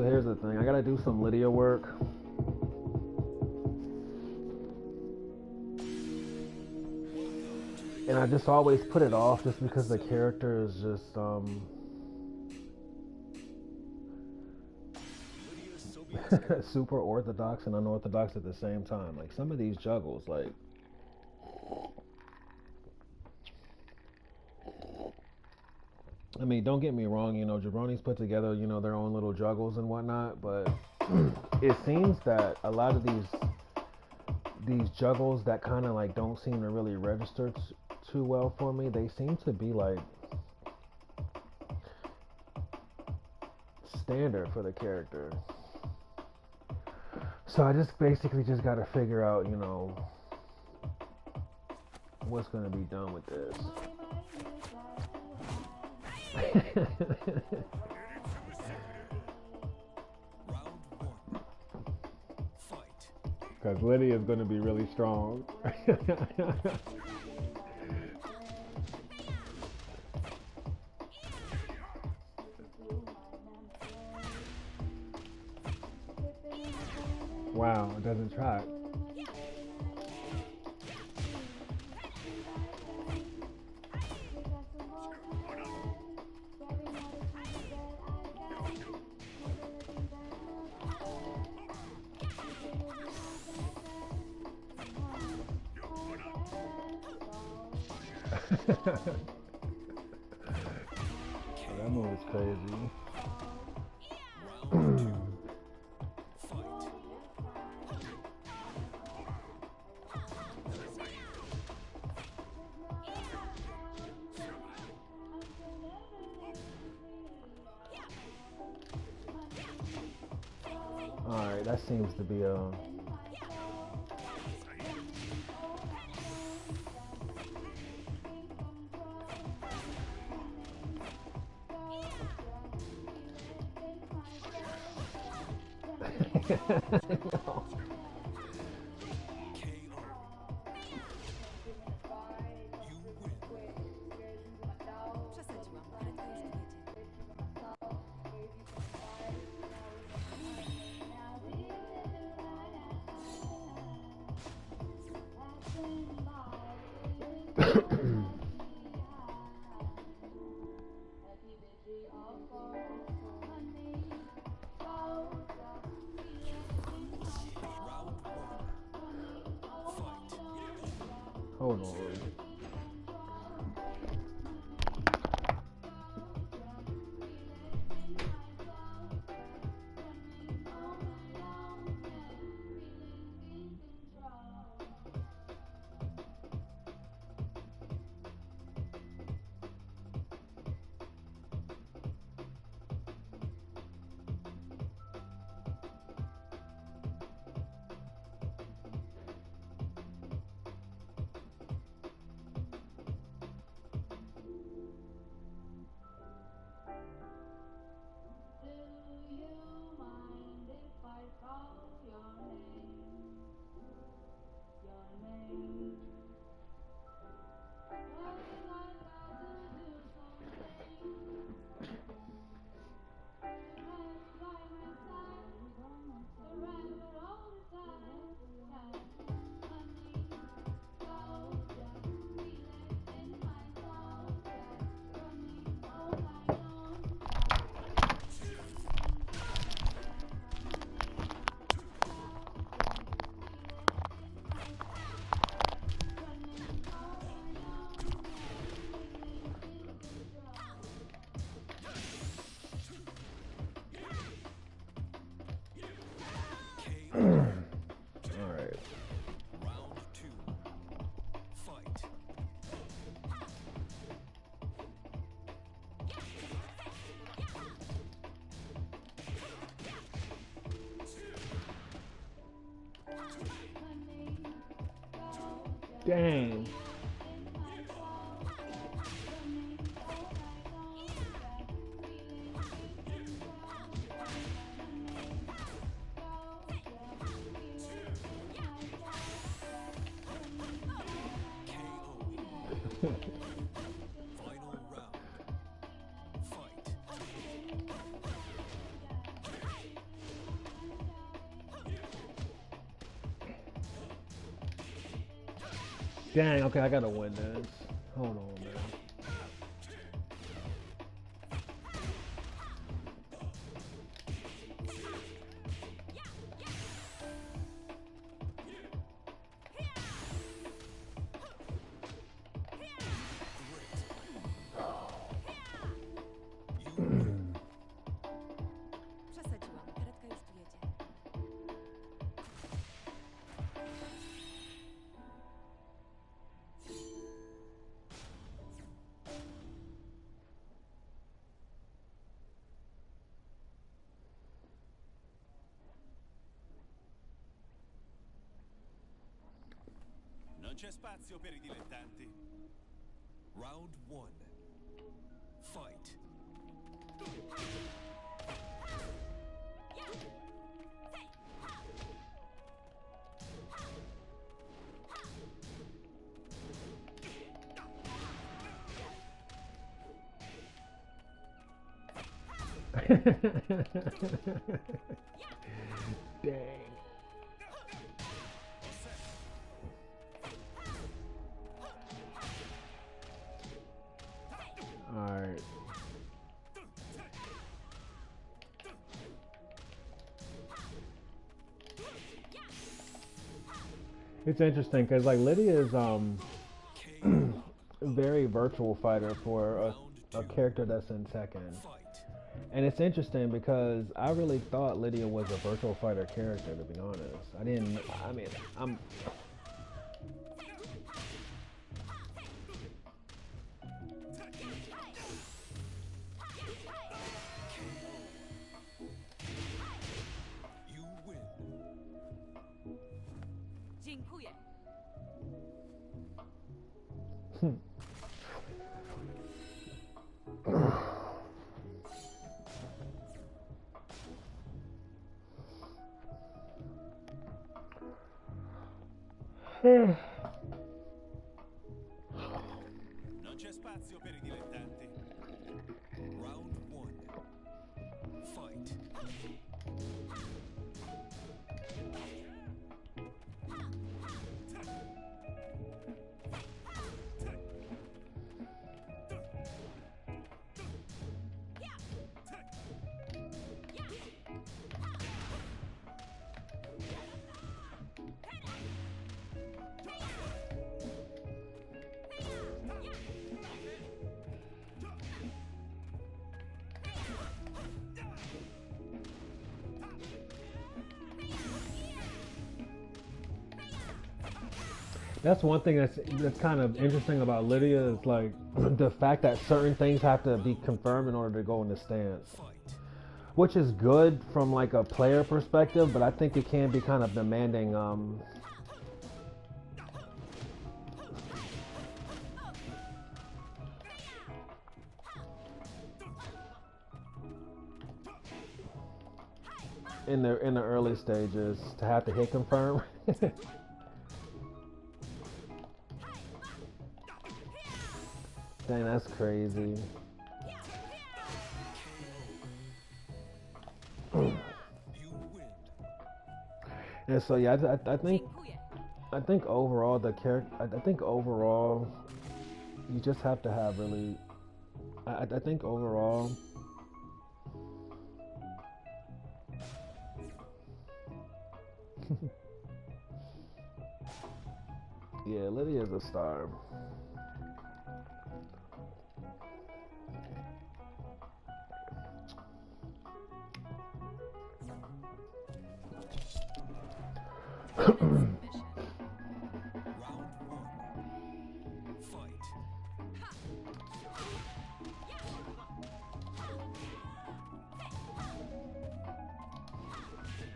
so here's the thing. I gotta do some Lydia work. And I just always put it off just because the character is just super orthodox and unorthodox at the same time. Like some of these juggles, like I mean, don't get me wrong, you know, jabronis put together, you know, their own little juggles and whatnot, but it seems that a lot of these juggles that kind of like don't seem to really register too well for me, they seem to be like standard for the character. So I just basically just got to figure out, you know, what's going to be done with this. Because Lydia is going to be really strong. Wow, it doesn't track. Oh, that move is crazy. Alright, that seems to be a... no. Hold on. Alright. Dang. Dang, okay, I gotta win this. Hold on, man. Przesadziłam. Karetka już tu jedzie. Non c'è spazio per i dilettanti. Round 1. Fight. Dang. Alright. It's interesting because like Lydia is a very virtual fighter for a character that's in Tekken. And it's interesting because I really thought Lydia was a virtual fighter character, to be honest. I mean, I'm You win. Dziękuję. Non c'è spazio per i dilettanti. Round 1. Fight. That's one thing that's kind of interesting about Lydia is like the fact that certain things have to be confirmed in order to go in the stance, Fight. which is good from like a player perspective, but I think it can be kind of demanding. In the early stages to have to hit confirm. Dang, that's crazy. You win. And so yeah, Dziękuję. I think overall the character. I think overall you just have to have really. I think overall. Yeah, Lydia's a star. Submission. Round 1. Fight.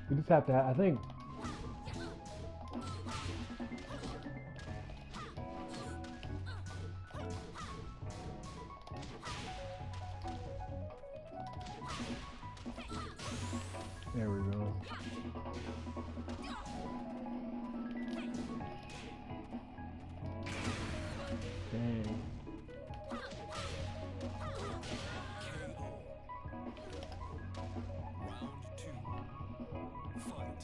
You just have to. I think. There we go. Dang. Round 2. Fight.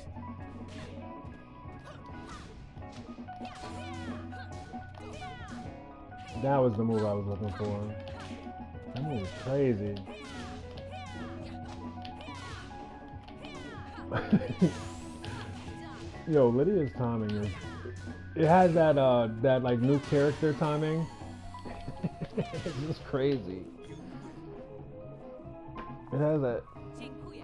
That was the move I was looking for. That move was crazy. Yo, Lydia's timing is. It has that that like new character timing. It's just crazy. It has that. Dziękuję.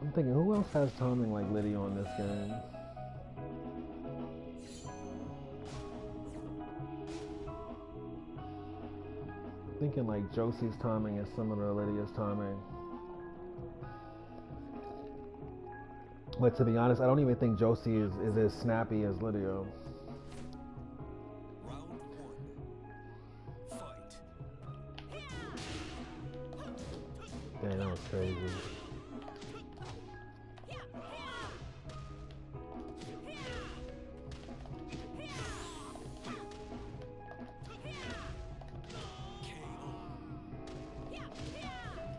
I'm thinking, who else has timing like Lydia on this game? Thinking like Josie's timing is similar to Lydia's timing. But to be honest, I don't even think Josie is as snappy as Lydia. Round one. Fight. Damn, that was crazy.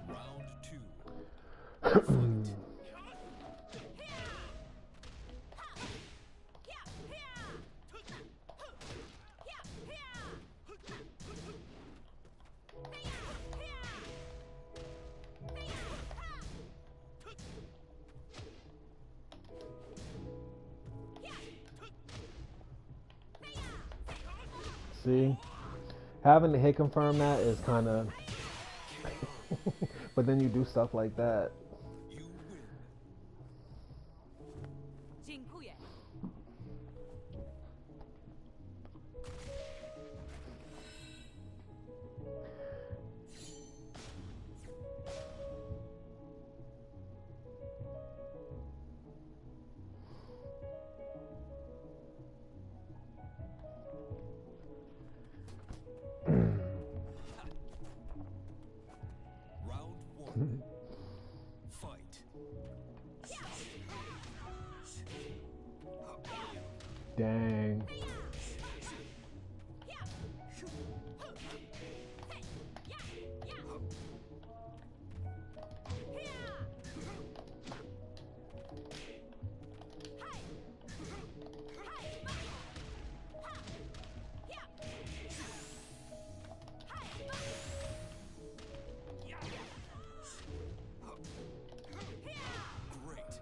Round two. See? Having to hit confirm that is kind of... But then you do stuff like that. You win. Dziękuję. Round one. Fight. Dang. Great.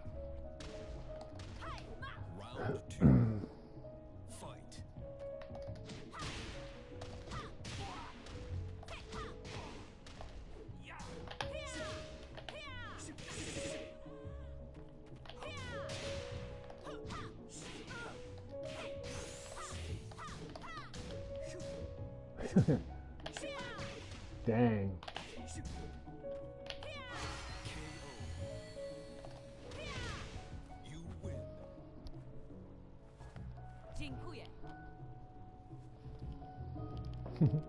Round two. Fight. Dang. You win. Dziękuję. Round one. Fight.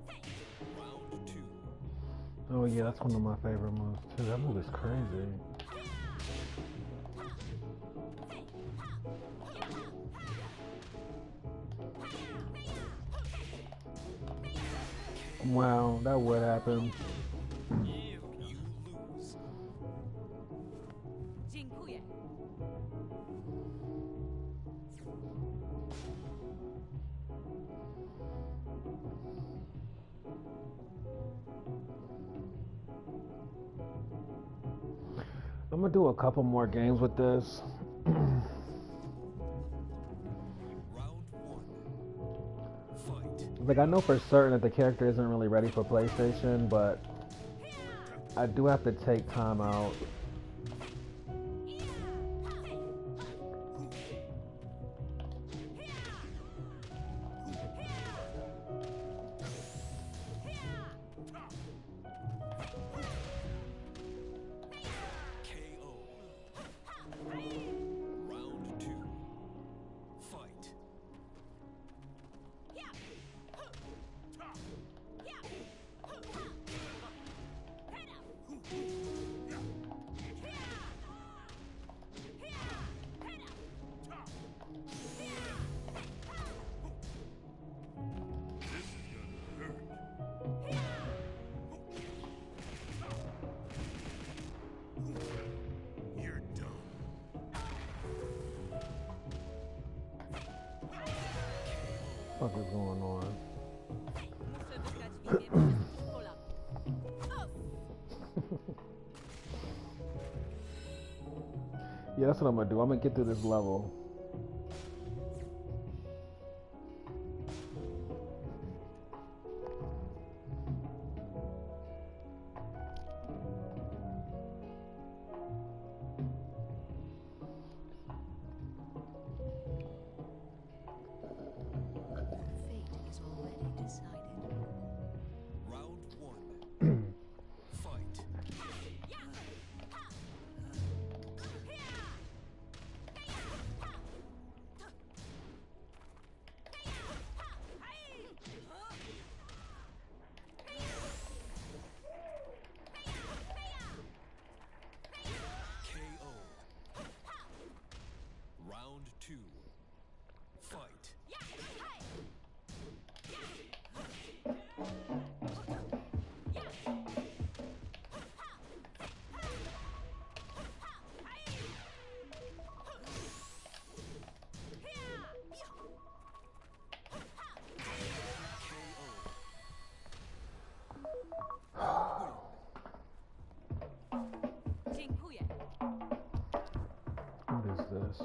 KO. Round two. Oh yeah, that's one of my favorite moves too. That move is crazy. Wow, that would happen. You lose. Dziękuję. I'm gonna do a couple more games with this. Round one. Fight. Like, I know for certain that the character isn't really ready for PlayStation, but I do have to take time out. What the fuck is going on? Muszę wygrać wizję przez pola. Yeah, that's what I'm gonna do. I'm gonna get through this level. Your fate is already decided. Round one. Fight. KO. Round two. Fight. Dziękuję. What is this?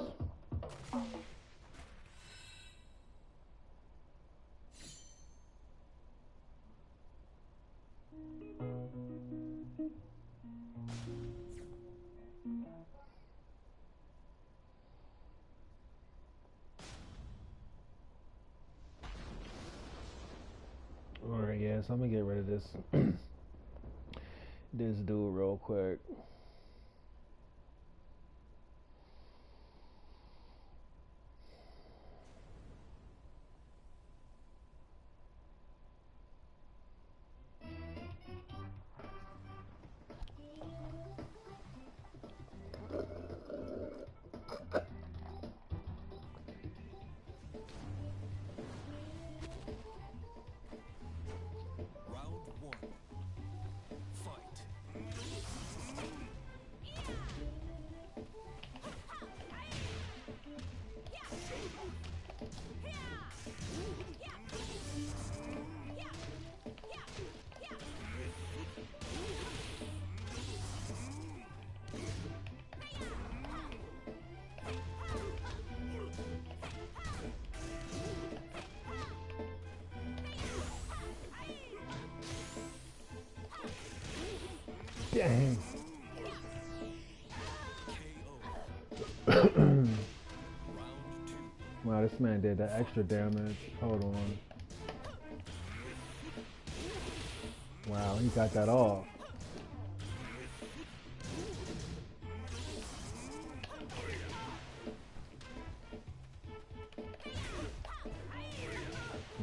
Alright, yeah, so I'm gonna get rid of this this dude real quick. Round one. Fight. Dang. KO. Round two. Wow, this man did that extra damage. Hold on. Wow, he got that off.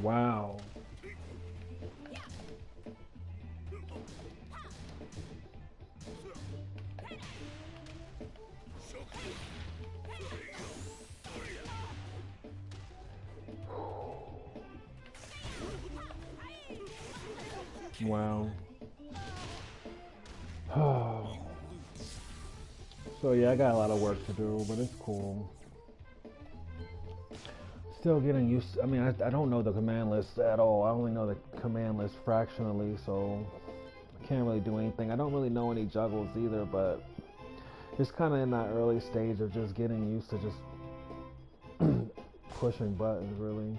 Wow. Wow. So yeah, I got a lot of work to do, but it's cool. Still getting used to, I mean, I don't know the command list at all. I only know the command list fractionally, so I can't really do anything. I don't really know any juggles either, but it's kind of in that early stage of just getting used to just pushing buttons, really.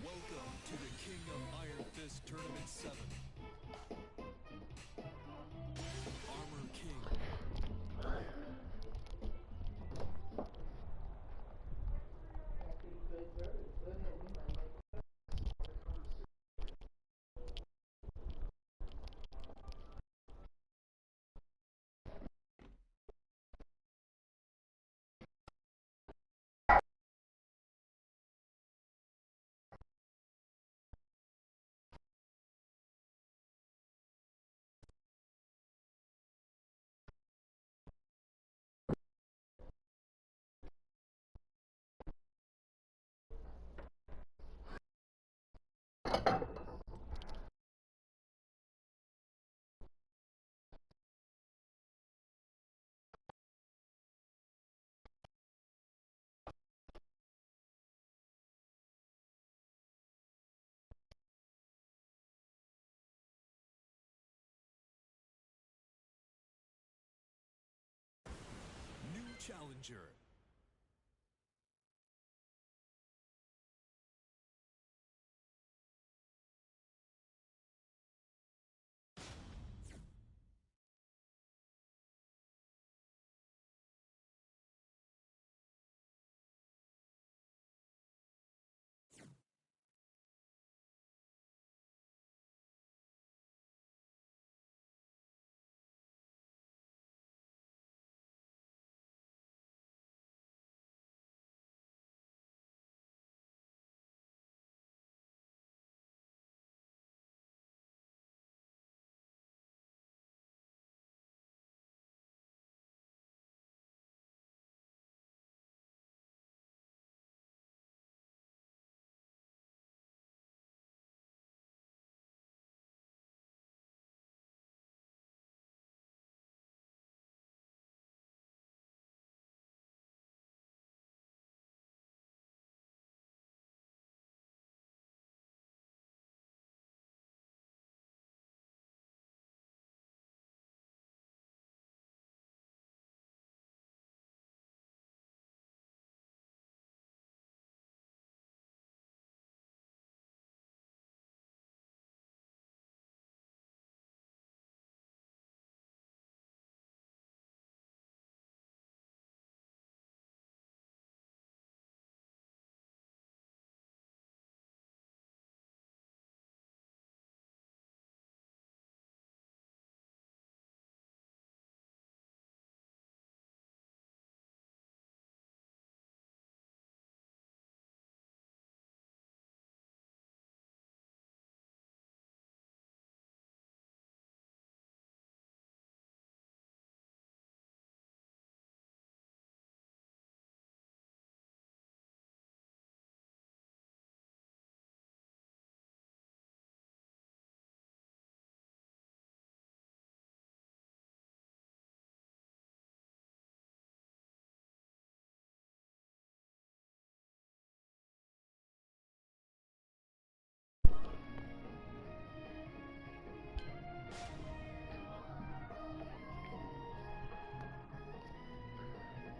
Welcome to the King of Iron Fist Tournament 7. Armor King. challenger.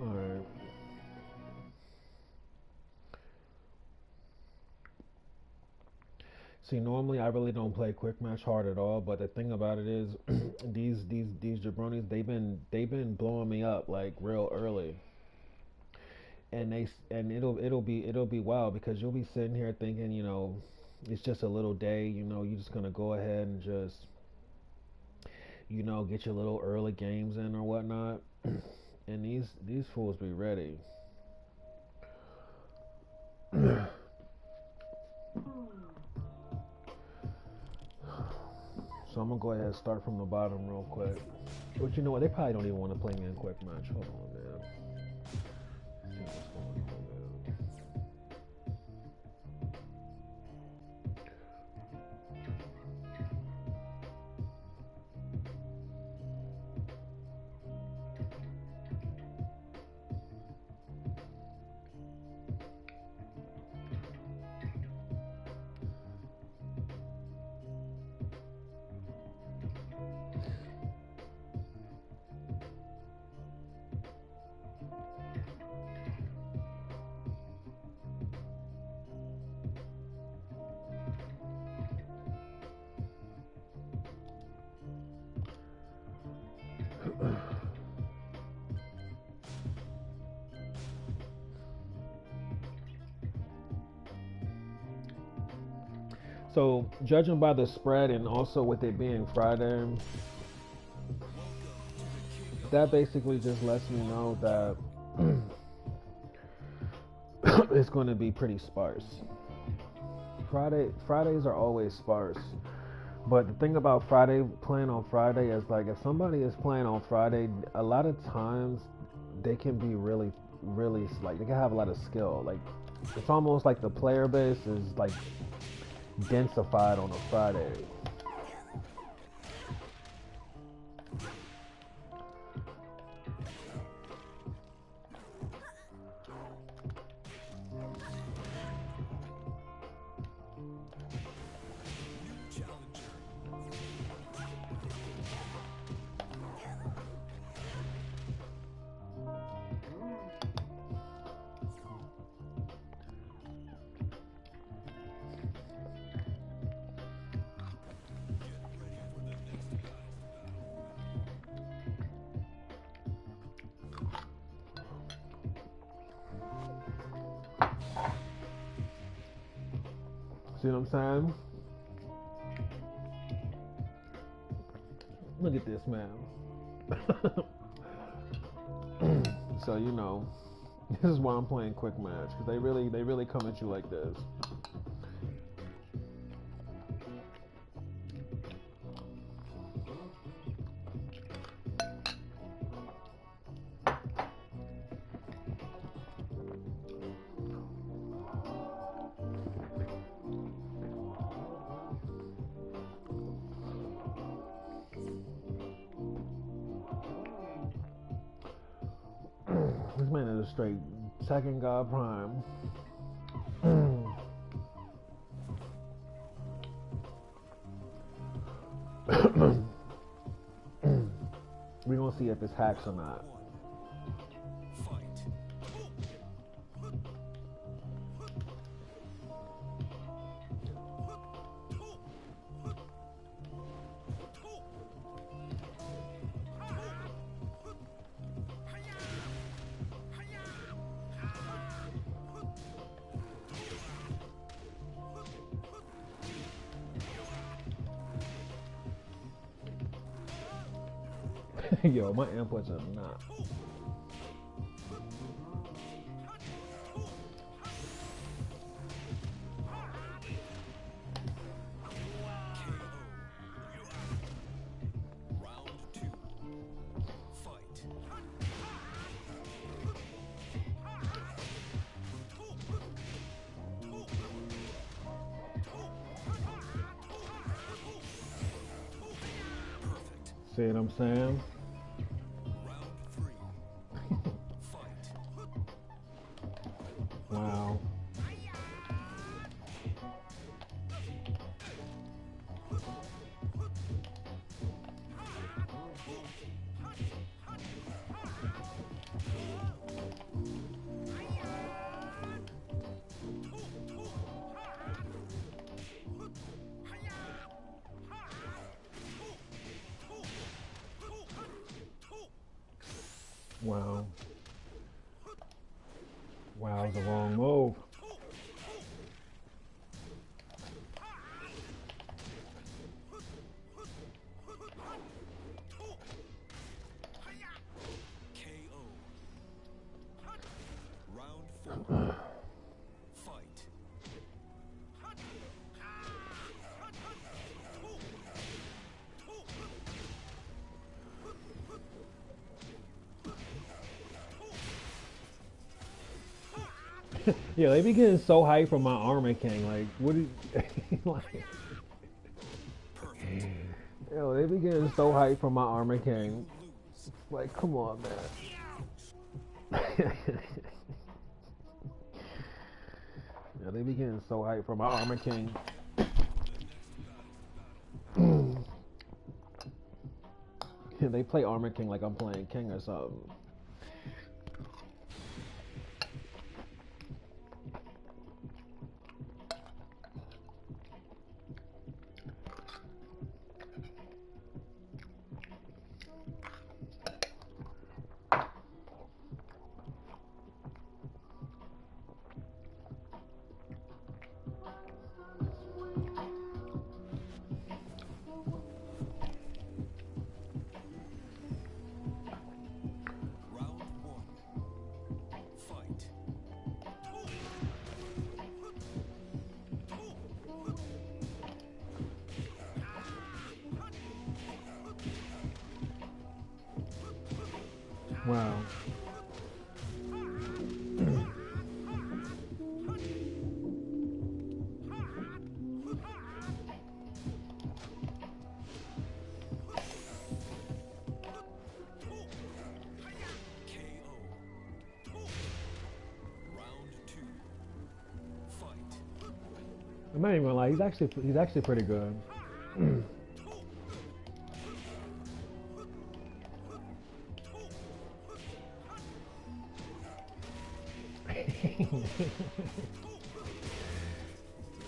All right. See, normally I really don't play quick match hard at all, but the thing about it is, these jabronis they've been blowing me up like real early, and it'll be wild because you'll be sitting here thinking, it's just a little day, you're just gonna go ahead and just, get your little early games in or whatnot, and these fools be ready. So I'm gonna go ahead and start from the bottom real quick. But you know what? They probably don't even want to play me in quick match. Hold on, man. See what's going on, man. So judging by the spread and also with it being Friday, that basically just lets me know that it's going to be pretty sparse. Fridays are always sparse. But the thing about playing on Friday is like if somebody is playing on Friday, a lot of times they can be really, really like they can have a lot of skill. Like it's almost like the player base is like densified on a Friday. See what I'm saying? Look at this, man. So you know, this is why I'm playing quick match, because they really come at you like this. This man is a straight second god prime. We're gonna see if it's hacks or not. Fight. Yo, my inputs are not. Round 2. Fight. Perfect. See what I'm saying? Round 3. Fight. Wow. Wow. Wow, it's the wrong move. KO. Round 4. Fight. Yeah, they be getting so hyped from my Armor King. Like, what is like? Perfect. Yo, they be getting so hyped from my Armor King. Lose. Like, come on, man. Yeah, they be getting so hyped from my Armor King. Yeah, they play Armor King like I'm playing King or something. Round 1. Fight. Wow. KO. Round 2. Fight. I'm not even gonna lie, he's actually pretty good.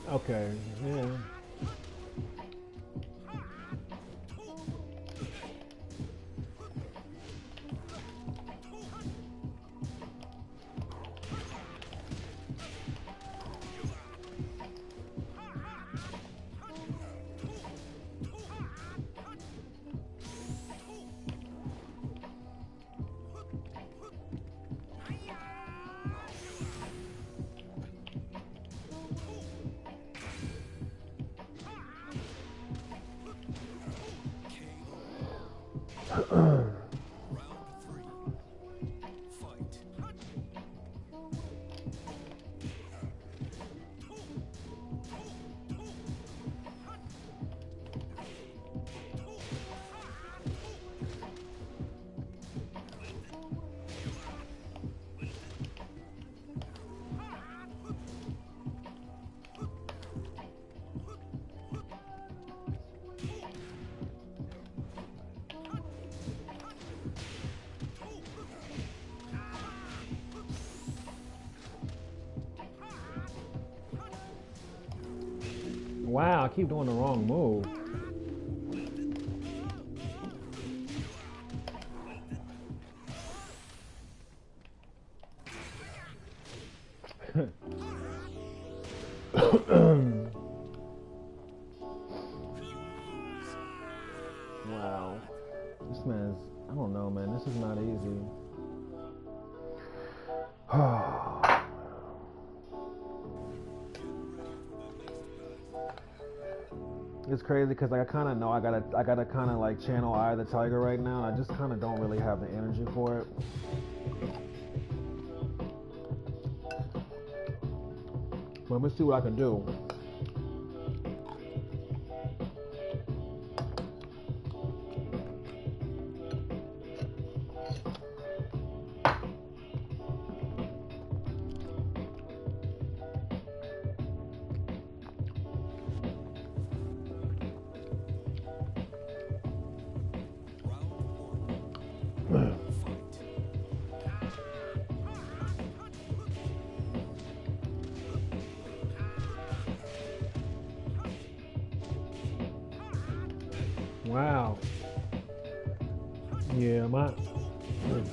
Okay, yeah. Round 3. Fight. Wow, I keep doing the wrong move. Wow. This man's, I don't know, man. This is not easy. It's crazy because like I kind of know I gotta kind of like channel Eye of the Tiger right now. And I just kind of don't really have the energy for it. But let's see what I can do. Round 1. Fight. Wow. Yeah, my. KO. Round 2.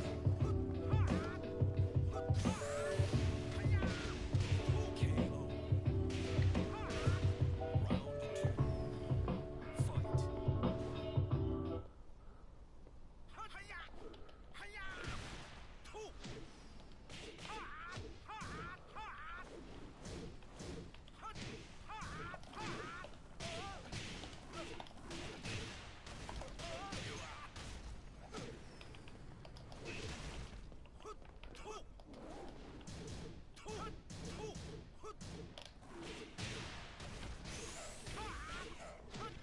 Fight.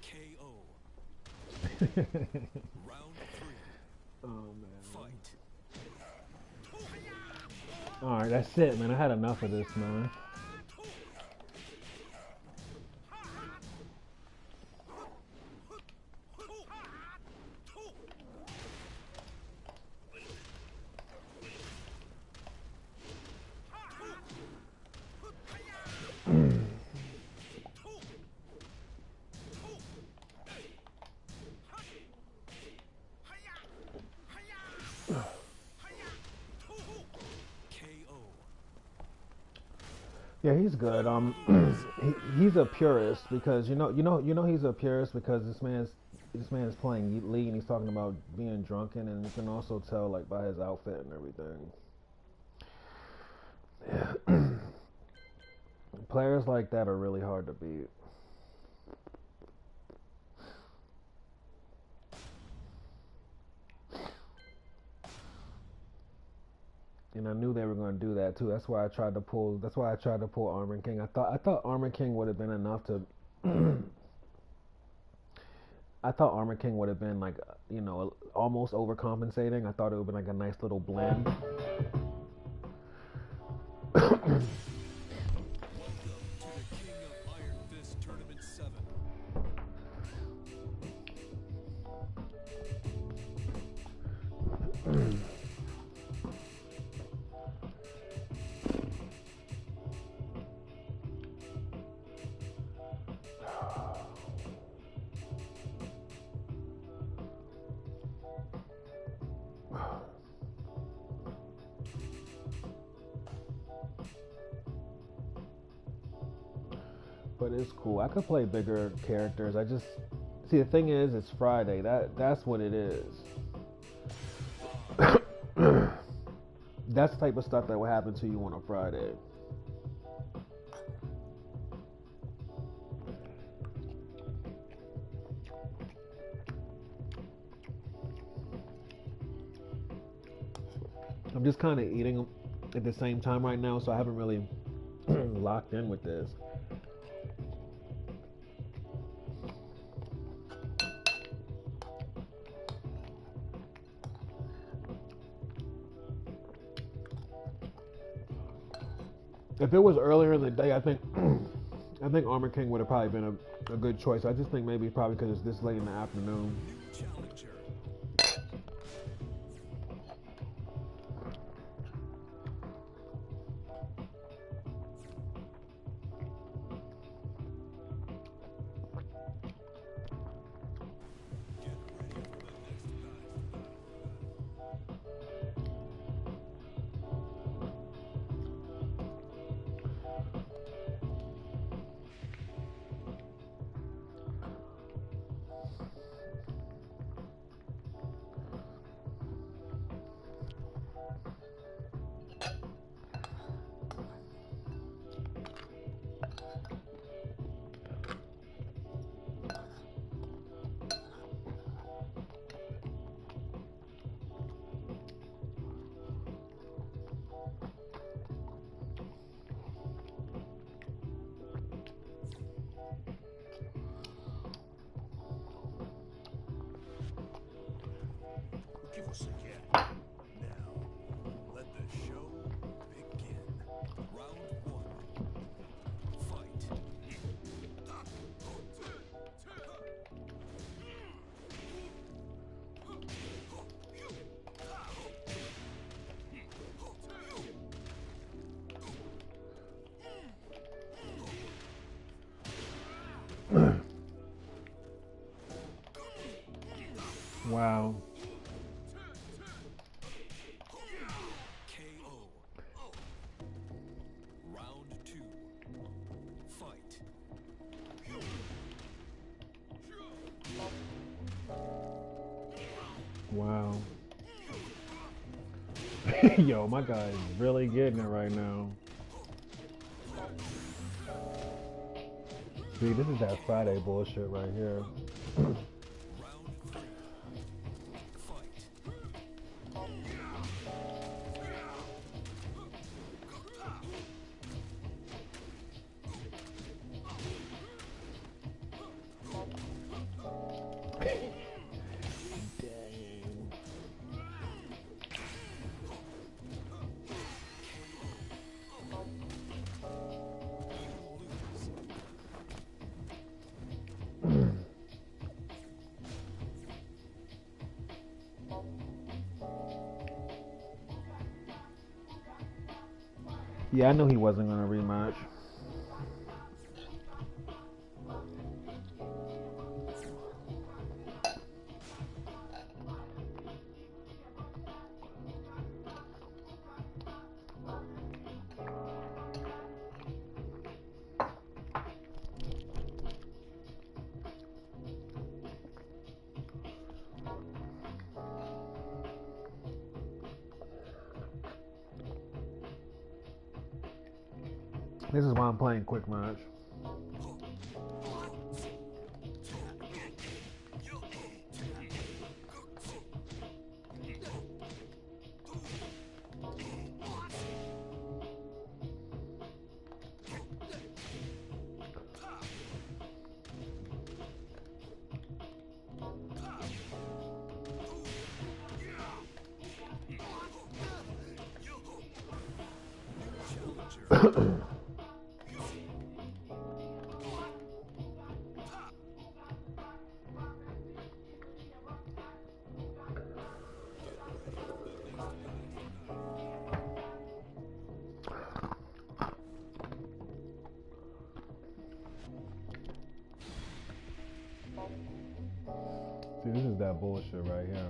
KO. Round 3. Oh man. Fight. All right, that's it, man. I had enough of this, man. KO. Yeah, he's good. He's a purist because he's a purist because this man's playing League and he's talking about being drunken, and you can also tell like by his outfit and everything. Yeah. Players like that are really hard to beat. And I knew they were going to do that too. That's why I tried to pull. That's why I tried to pull Armor King. I thought Armor King would have been enough to. I thought Armor King would have been like, almost overcompensating. I thought it would have been like a nice little blend. Welcome to the King of Iron Fist Tournament 7. But it's cool. I could play bigger characters. I just see the thing is it's Friday. That's what it is. That's the type of stuff that will happen to you on a Friday. I'm just kind of eating them at the same time right now, so I haven't really locked in with this. If it was earlier in the day, I think I think Armor King would have probably been a good choice. I just think maybe probably because it's this late in the afternoon. New challenger. Get ready for the next battle. Give us a kick. Now, let the show begin. Round one. Fight. Wow. KO. Round two. Fight. Wow. Yo, my guy is really getting it right now. See, this is that Friday bullshit right here. Round three. Fight. Dang. Yeah, I knew he wasn't gonna rematch. This is why I'm playing quick match. See, this is that bullshit right here.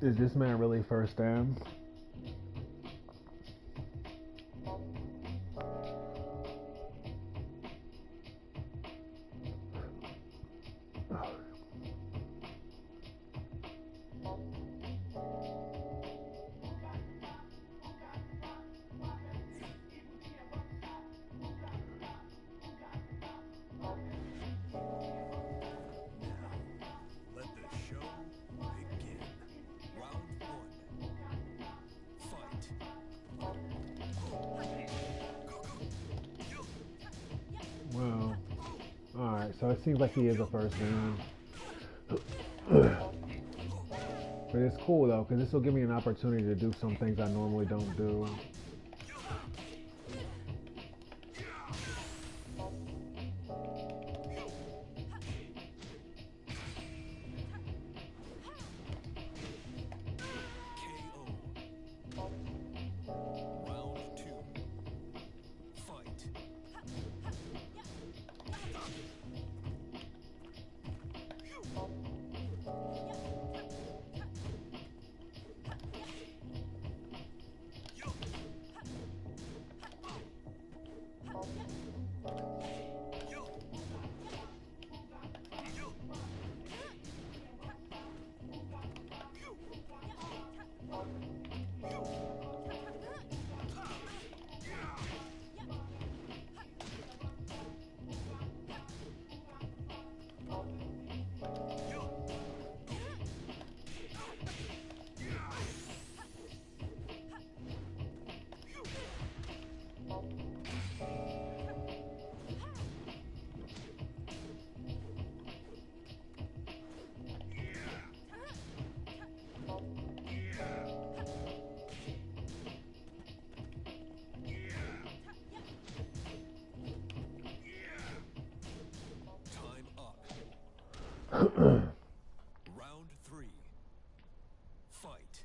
Is this man really first stand? So it seems like he is a first man. But it's cool though, because this will give me an opportunity to do some things I normally don't do. Round 3. Fight.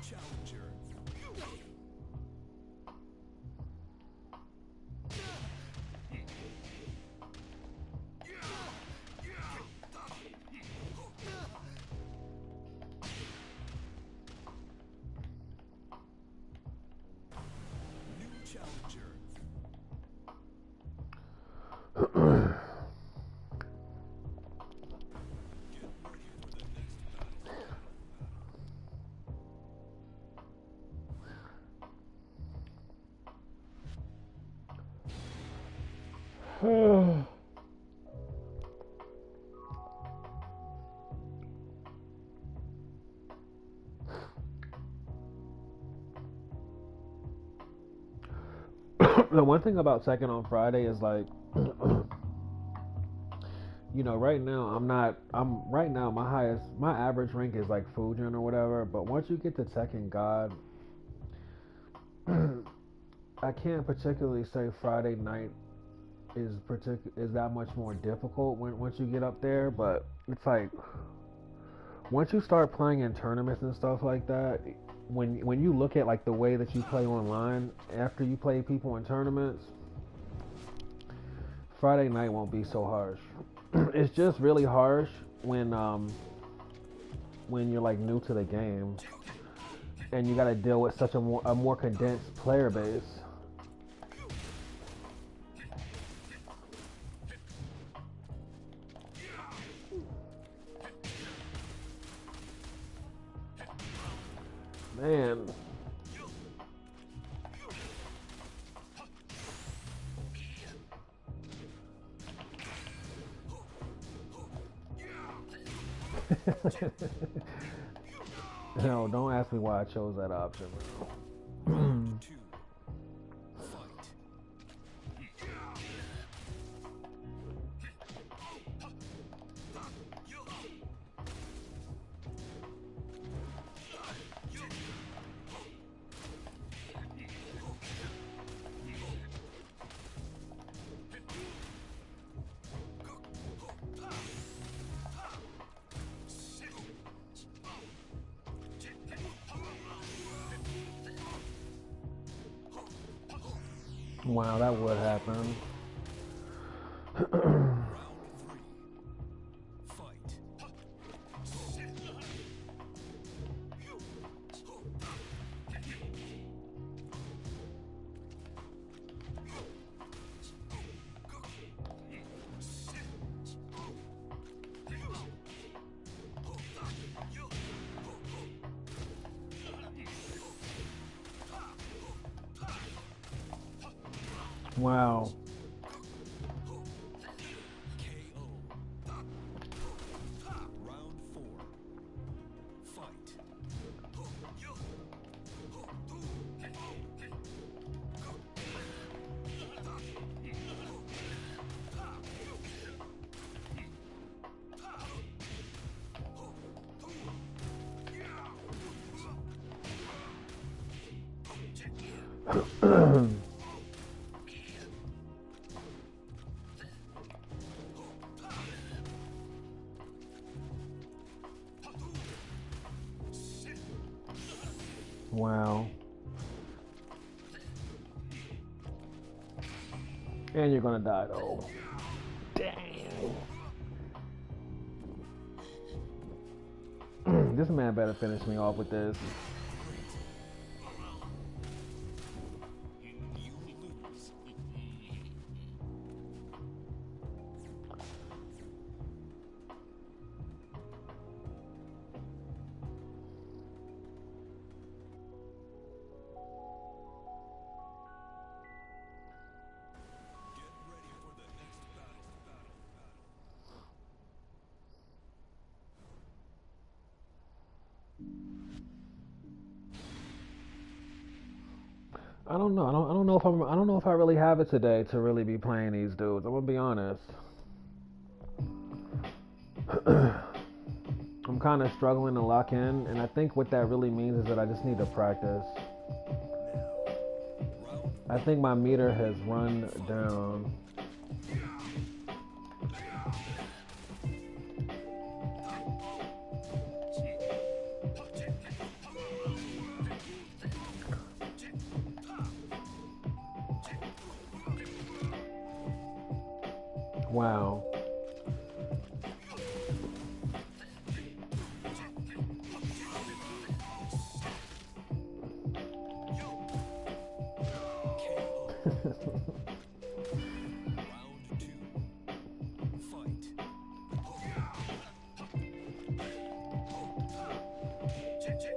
Challenger. The one thing about Tekken on Friday is like, right now right now my average rank is like Fujin or whatever. But once you get to Tekken God, I can't particularly say Friday night is that much more difficult once you get up there. But it's like once you start playing in tournaments and stuff like that, when you look at like the way that you play online after you play people in tournaments, Friday night won't be so harsh. It's just really harsh when you're like new to the game and you got to deal with such a more condensed player base. Man. No, don't ask me why I chose that option, bro. Round 2. Fight. Wow, that would happen. Round 3. Fight. Wow. KO. Round 4. Fight. Wow. And you're gonna die though. Dang. This man better finish me off with this. You lose. Get ready for the next battle. I don't know. I don't know if I don't know if I really have it today to really be playing these dudes. I'm gonna be honest. I'm kind of struggling to lock in, and I think what that really means is that I just need to practice. Round I think my meter has run down. Wow. Round 2.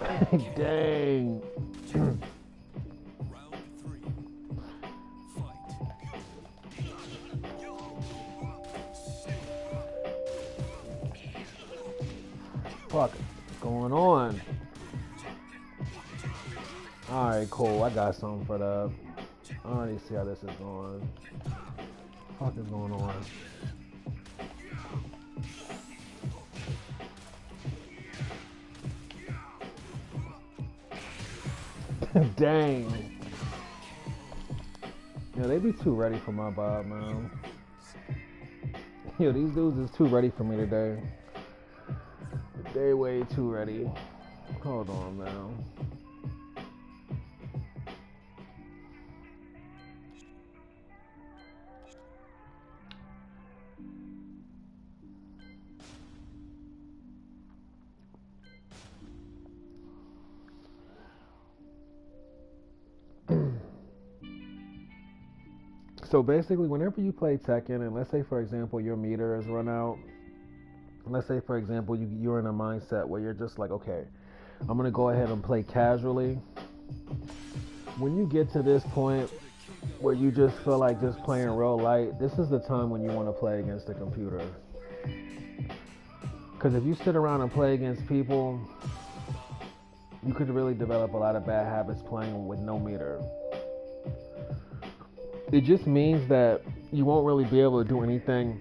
Fight. Dang. Round 3. Fight. Fuck. What's going on? Alright, cool. I got something for that. I already see how this is going. What the fuck is going on? Dang. Yo, they be too ready for my vibe, man. Yo, these dudes is too ready for me today. They way too ready. Hold on, man. So basically, whenever you play Tekken, and let's say for example your meter is run out, let's say for example you're in a mindset where you're just like, okay, I'm gonna go ahead and play casually. When you get to this point where you just feel like just playing real light, this is the time when you want to play against the computer. Because if you sit around and play against people, you could really develop a lot of bad habits playing with no meter. It just means that you won't really be able to do anything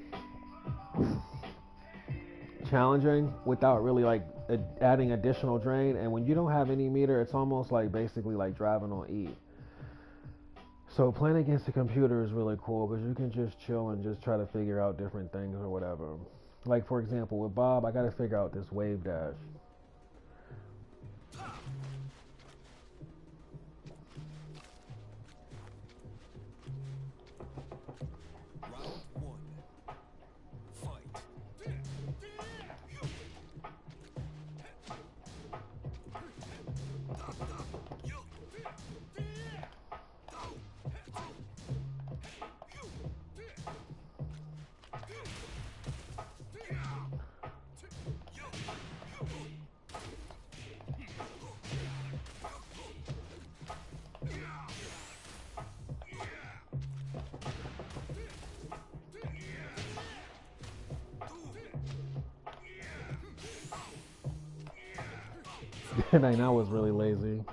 challenging without really like adding additional drain. And when you don't have any meter, it's almost like basically like driving on E. So playing against the computer is really cool because you can just chill and just try to figure out different things or whatever. Like for example with Bob, I got to figure out this wave dash. Dang, that was really lazy.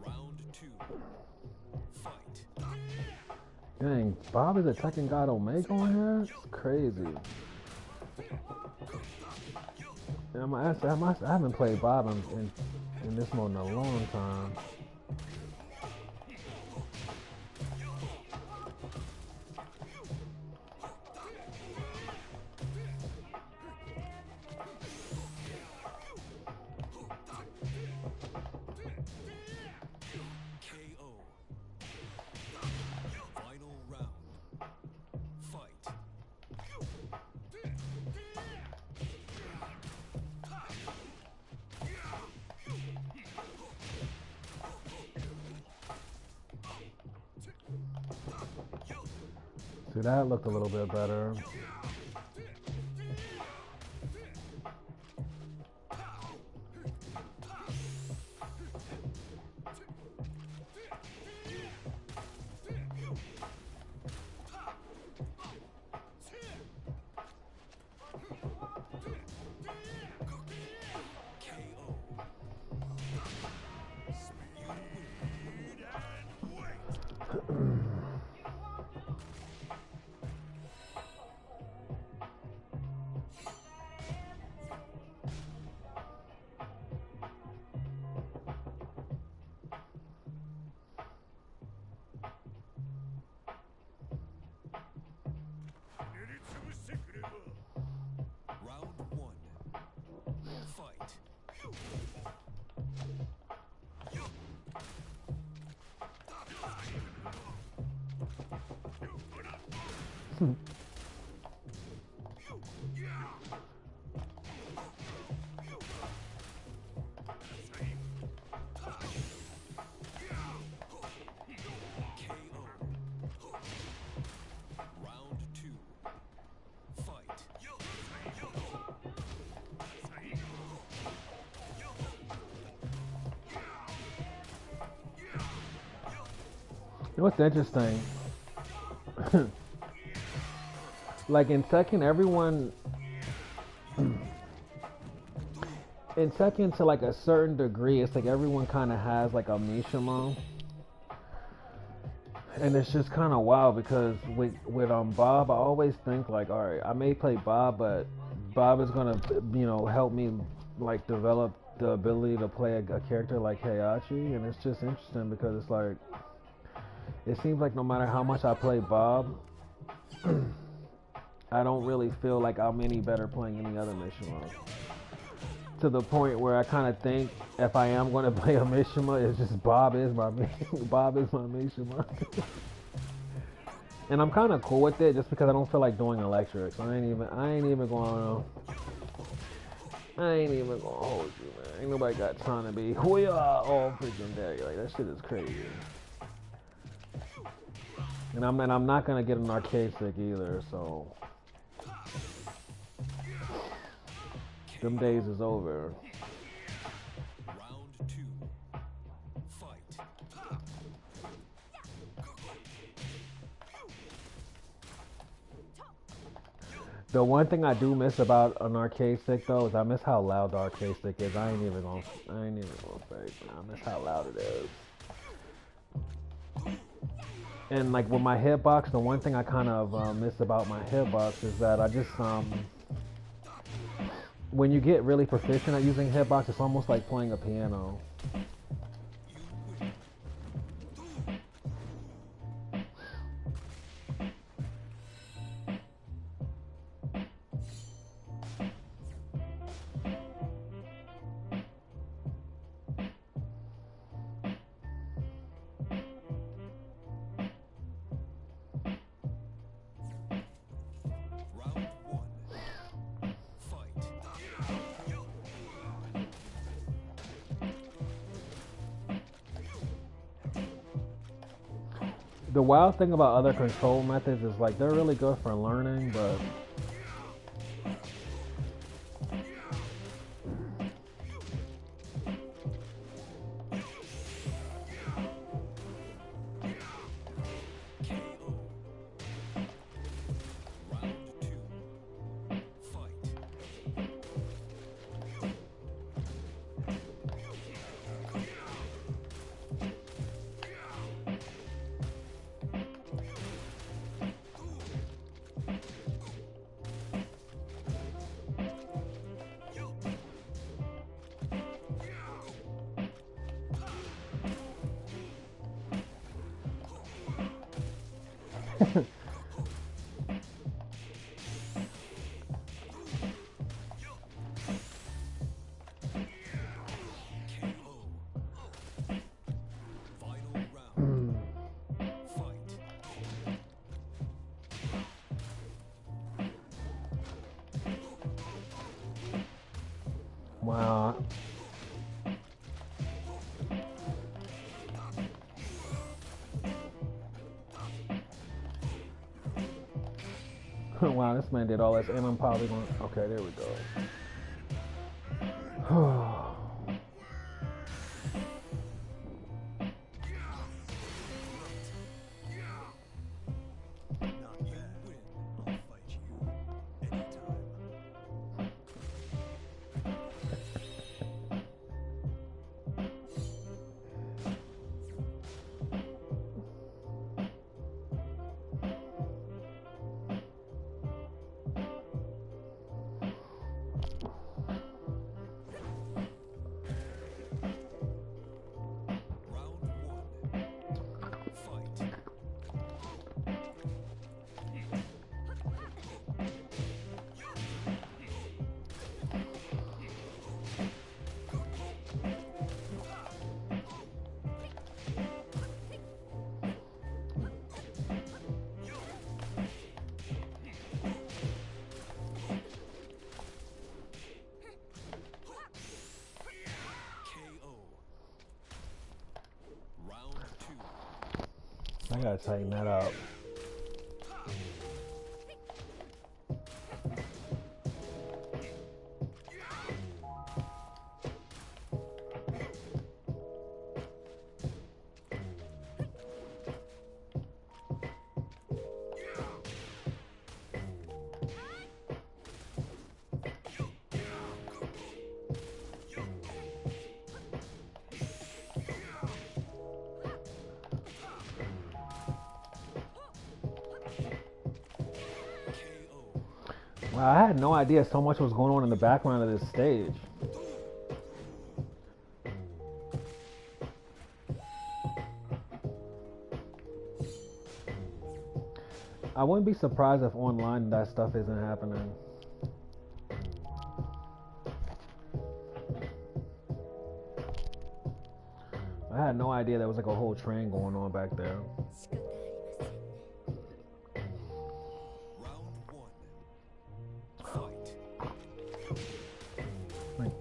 Round 2. Fight. Dang, Bob is a Tekken God Omega on here? It's crazy. I haven't played Bob in this mode in a long time. See, that looked a little bit better. You know what's interesting? Like in Tekken, everyone in Tekken to like a certain degree, it's like everyone kind of has like a Mishima. And it's just kind of wild because with Bob, I always think like, all right, I may play Bob, but Bob is gonna help me like develop the ability to play a character like Heihachi, and it's just interesting because it's like it seems like no matter how much I play Bob, I don't really feel like I'm any better playing any other Mishima. To the point where I kind of think if I am going to play a Mishima, it's just Bob is my Mishima. And I'm kind of cool with it just because I don't feel like doing electrics. I ain't even going to hold you, man. Ain't nobody got time to be all freaking day. Like that shit is crazy. And I'm not gonna get an arcade stick either, so them days is over. Round 2. Fight. The one thing I do miss about an arcade stick though is I miss how loud the arcade stick is. I ain't even gonna fake, man. I miss how loud it is. And like with my hitbox, the one thing I kind of miss about my hitbox is that I just when you get really proficient at using hitbox, it's almost like playing a piano. Round 1. Fight. The wild thing about other control methods is like they're really good for learning, but KO. Round 2. Fight. KO. Final round. Fight. wow. Wow, this man did all this, and I'm probably going. Okay, there we go. Not bad. I'll fight you anytime. Round 1. Fight. KO. Round 2. I gotta tighten that up. I had no idea so much was going on in the background of this stage. I wouldn't be surprised if online that stuff isn't happening. I had no idea there was like a whole train going on back there. Round one. Fight. Like,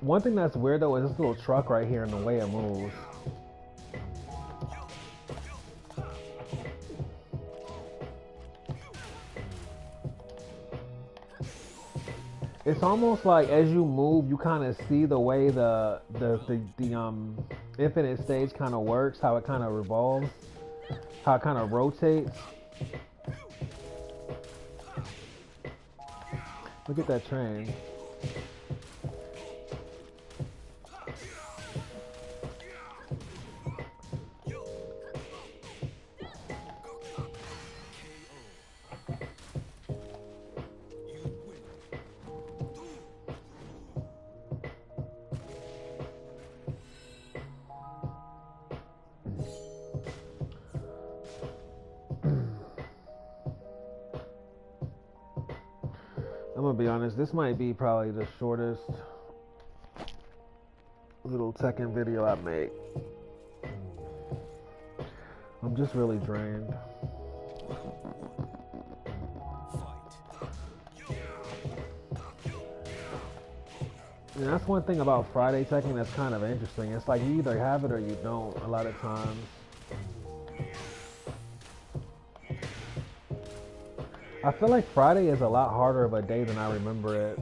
one thing that's weird though is this little truck right here and the way it moves. It's almost like as you move, you kind of see the way the infinite stage kind of works, how it kind of revolves, how it kind of rotates. Look at that train. I'm gonna be honest, this might be probably the shortest little Tekken video I make. I'm just really drained. And that's one thing about Friday Tekken that's kind of interesting. It's like you either have it or you don't a lot of times. I feel like Friday is a lot harder of a day than I remember it.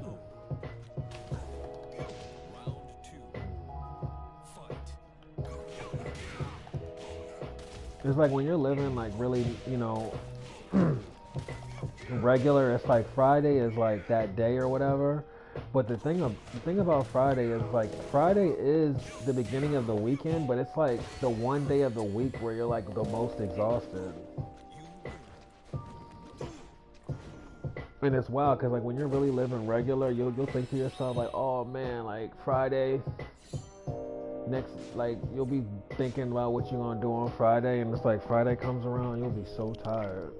It's like when you're living like really, you know, regular, it's like Friday is like that day or whatever. But the thing about Friday is like Friday is the beginning of the weekend, but it's like the one day of the week where you're like the most exhausted. And it's wild because like when you're really living regular, you'll think to yourself like, oh man, like Friday. Next, like you'll be thinking about what you're gonna do on Friday, and it's like Friday comes around, you'll be so tired.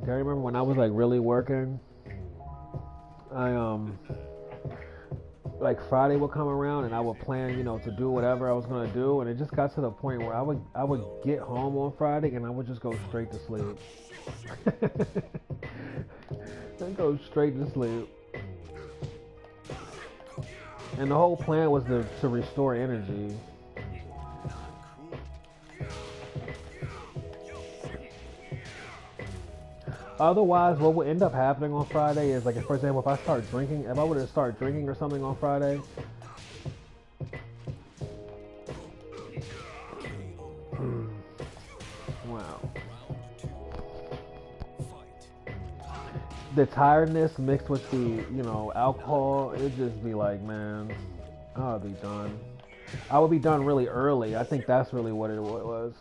I remember when I was like really working, I like Friday would come around and I would plan, you know, to do whatever I was gonna do, and it just got to the point where I would get home on Friday and I would just go straight to sleep. I'd go straight to sleep. And the whole plan was to restore energy. Otherwise, what would end up happening on Friday is like, for example, if I were to start drinking or something on Friday, wow. The tiredness mixed with the, you know, alcohol, it'd just be like, man, I would be done. I would be done really early. I think that's really what it was.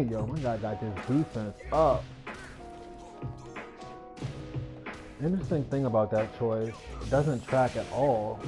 Yo, my guy got this defense up. Interesting thing about that choice, it doesn't track at all.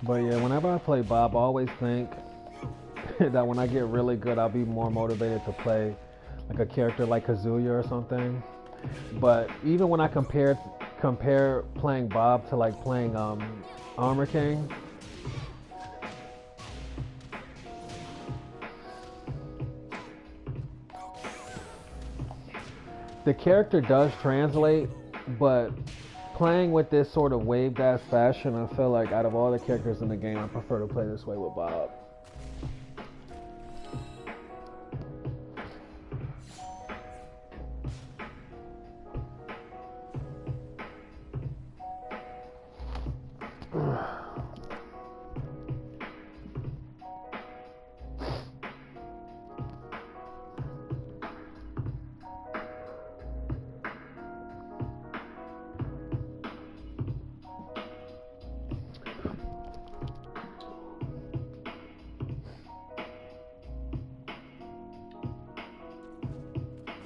But yeah, whenever I play Bob, I always think that when I get really good, I'll be more motivated to play like a character like Kazuya or something. But even when I compare playing Bob to like playing Armor King, the character does translate, but playing with this sort of wave dash fashion, I feel like out of all the characters in the game, I prefer to play this way with Bob.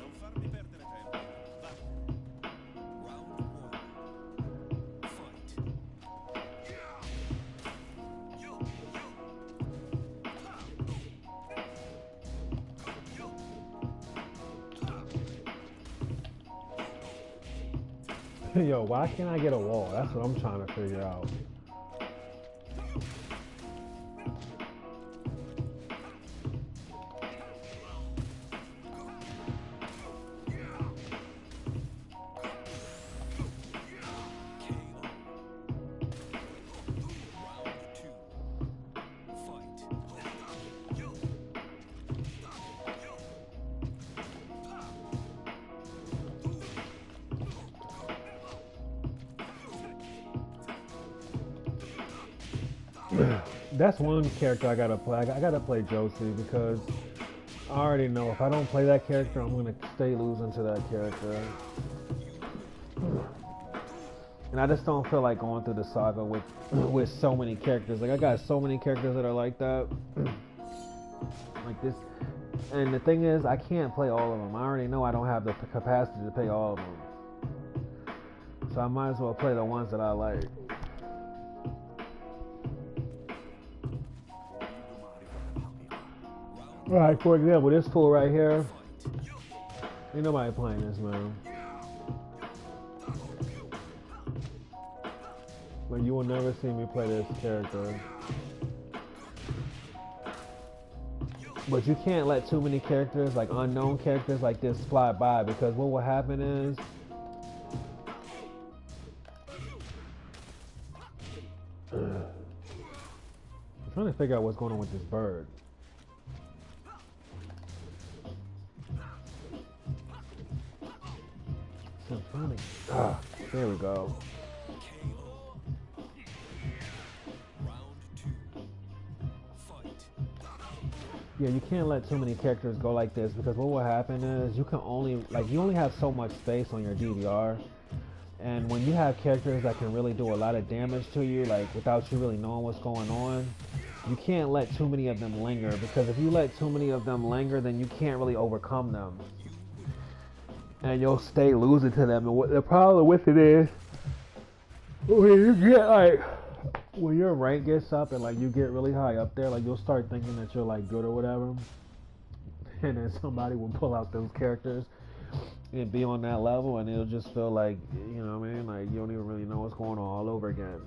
Non farmi perdere tempo. Va. Round one. Fight. Yo, why can't I get a wall? That's what I'm trying to figure out. That's one character I gotta play. I gotta play Josie because I already know if I don't play that character, I'm gonna stay losing to that character. And I just don't feel like going through the saga with so many characters. Like I got so many characters that are like that. Like this. And the thing is, I can't play all of them. I already know I don't have the capacity to play all of them. So I might as well play the ones that I like. Alright, for example, this fool right here. Ain't nobody playing this, man. But you will never see me play this character. But you can't let too many characters, like unknown characters like this, fly by, because what will happen is I'm trying to figure out what's going on with this bird. So I'm trying to, there we go. Yeah, you can't let too many characters go like this because what will happen is you only have so much space on your DVR, and when you have characters that can really do a lot of damage to you, like without you really knowing what's going on, you can't let too many of them linger, because if you let too many of them linger, then you can't really overcome them, and you'll stay losing to them. And what the problem with it is, when you get like, when your rank gets up and like you get really high up there, like you'll start thinking that you're like good or whatever, and then somebody will pull out those characters and be on that level, and it'll just feel like, you know what I mean, like you don't even really know what's going on all over again.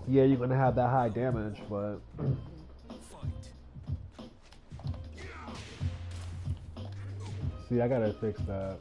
Yeah, you're gonna have that high damage, but see, I gotta fix that.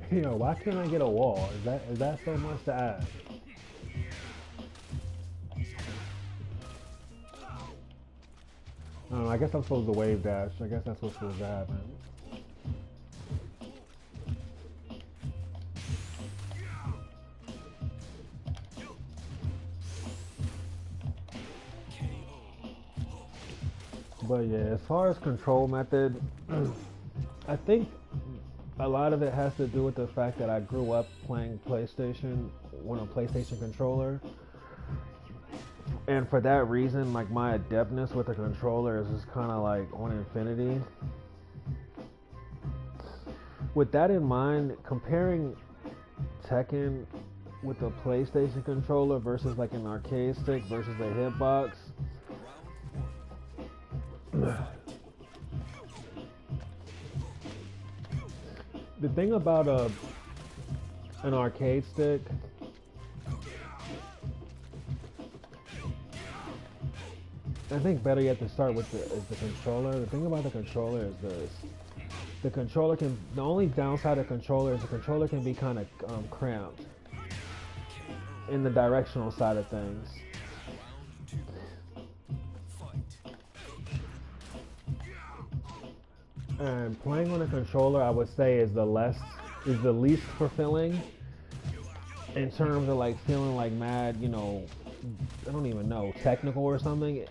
Yo, why can't I get a wall? Is that so much to ask? I don't know, I guess I'm supposed to wave dash. I guess that's what's supposed to happen. But yeah, as far as control method, I think a lot of it has to do with the fact that I grew up playing PlayStation on a PlayStation controller. And for that reason, like my adeptness with the controller is just kind of like on infinity. With that in mind, comparing Tekken with a PlayStation controller versus like an arcade stick versus a hitbox, the thing about an arcade stick, I think better yet to start with is the controller. The thing about the controller is this: the only downside of controller is the controller can be kind of cramped in the directional side of things. And playing on a controller, I would say, is the least fulfilling in terms of like feeling like mad, I don't even know, technical or something.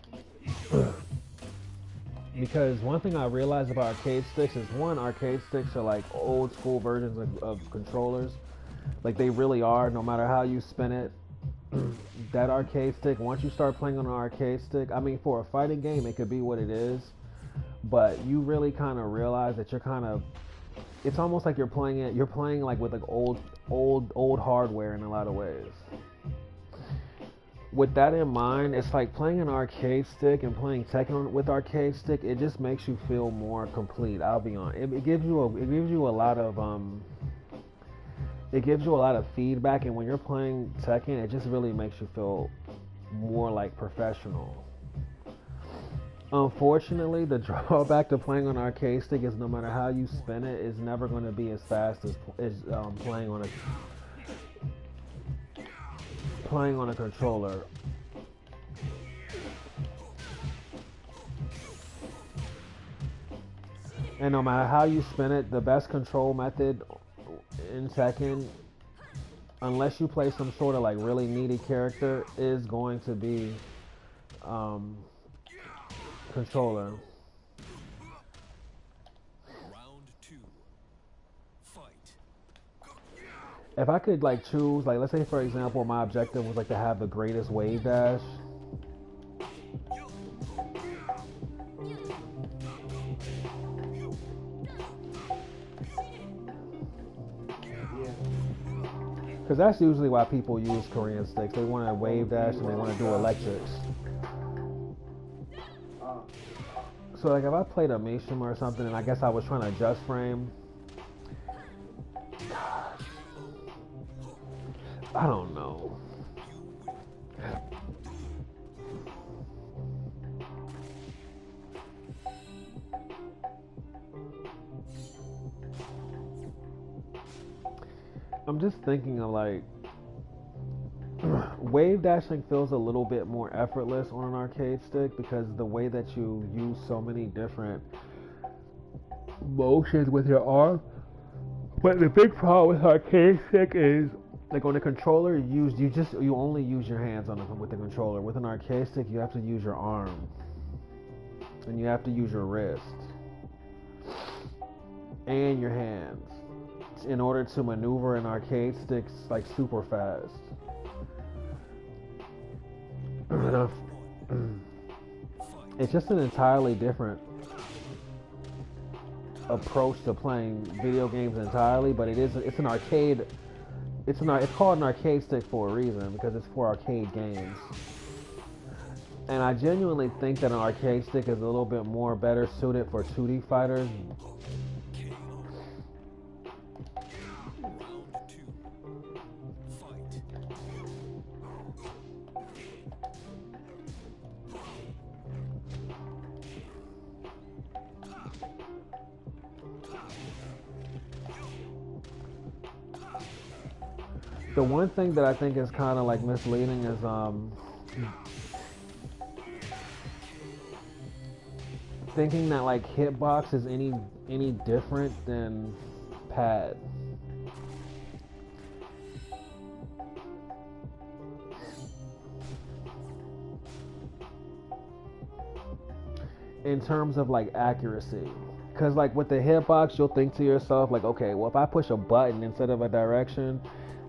Because one thing I realized about arcade sticks is arcade sticks are like old school versions of controllers. Like they really are, no matter how you spin it. That arcade stick, once you start playing on an arcade stick, I mean, for a fighting game, it could be what it is. But you really kind of realize that it's almost like you're playing like with like old hardware in a lot of ways. With that in mind, it's like playing an arcade stick and playing Tekken with arcade stick. It just makes you feel more complete. I'll be honest. It gives you a lot of feedback, and when you're playing Tekken, it just really makes you feel more like professional. Unfortunately, the drawback to playing on an arcade stick is no matter how you spin it, it's never going to be as fast as playing on a controller. And no matter how you spin it, the best control method in Tekken, unless you play some sort of like really needy character, is going to be controller. Round 2. Fight. If I could like choose, like let's say for example, my objective was like to have the greatest wave dash. Because that's usually why people use Korean sticks. They want to wave dash and they want to do electrics. So like if I played a Mishima or something and I guess I was trying to adjust frame, I don't know. I'm just thinking of like wave dashing feels a little bit more effortless on an arcade stick because the way that you use so many different motions with your arm. But the big problem with arcade stick is like on the controller you only use your hands with the controller. With an arcade stick you have to use your arm and you have to use your wrist and your hands in order to maneuver an arcade stick like super fast. It's just an entirely different approach to playing video games entirely, but it's an arcade. It's called an arcade stick for a reason because it's for arcade games. And I genuinely think that an arcade stick is a little bit more better suited for 2D fighters. The one thing that I think is kind of like misleading is thinking that like hitbox is any different than pad. in terms of like accuracy. Cause like with the hitbox, you'll think to yourself like, okay, well if I push a button instead of a direction,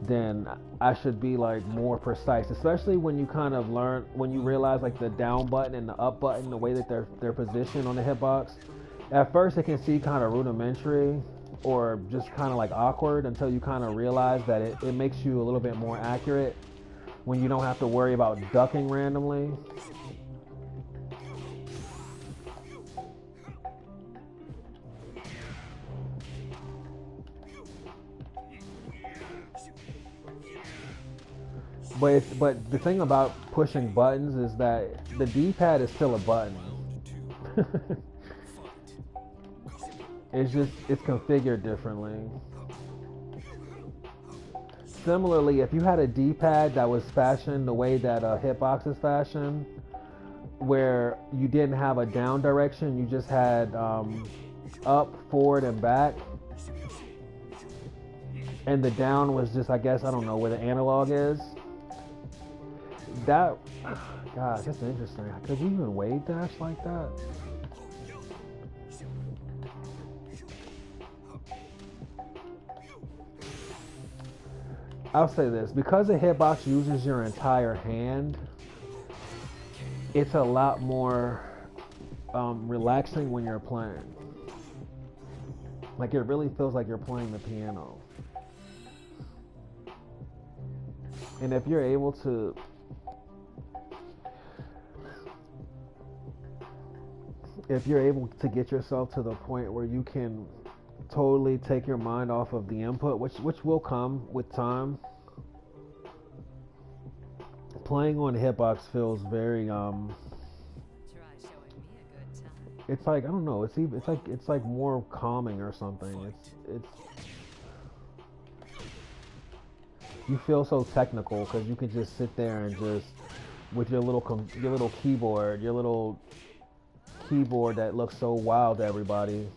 then I should be like more precise. Especially when you kind of when you realize like the down button and the up button, the way that they're positioned on the hitbox. At first, it can seem kind of rudimentary or just kind of like awkward until you kind of realize that it makes you a little bit more accurate when you don't have to worry about ducking randomly. But the thing about pushing buttons is that the D-pad is still a button. It's configured differently. Similarly, if you had a D-pad that was fashioned the way that a hitbox is fashioned, where you didn't have a down direction, you just had up, forward, and back, and the down was just, I guess, I don't know where the analog is. That, gosh, that's interesting. Could you even wave dash like that? I'll say this, because a hitbox uses your entire hand, it's a lot more relaxing when you're playing. Like it really feels like you're playing the piano. And if you're able to get yourself to the point where you can totally take your mind off of the input, which will come with time. Playing on hitbox feels very Try showing me a good time. it's like, I don't know, it's like more calming or something. It's you feel so technical because you can just sit there and just with your little keyboard, that looks so wild to everybody.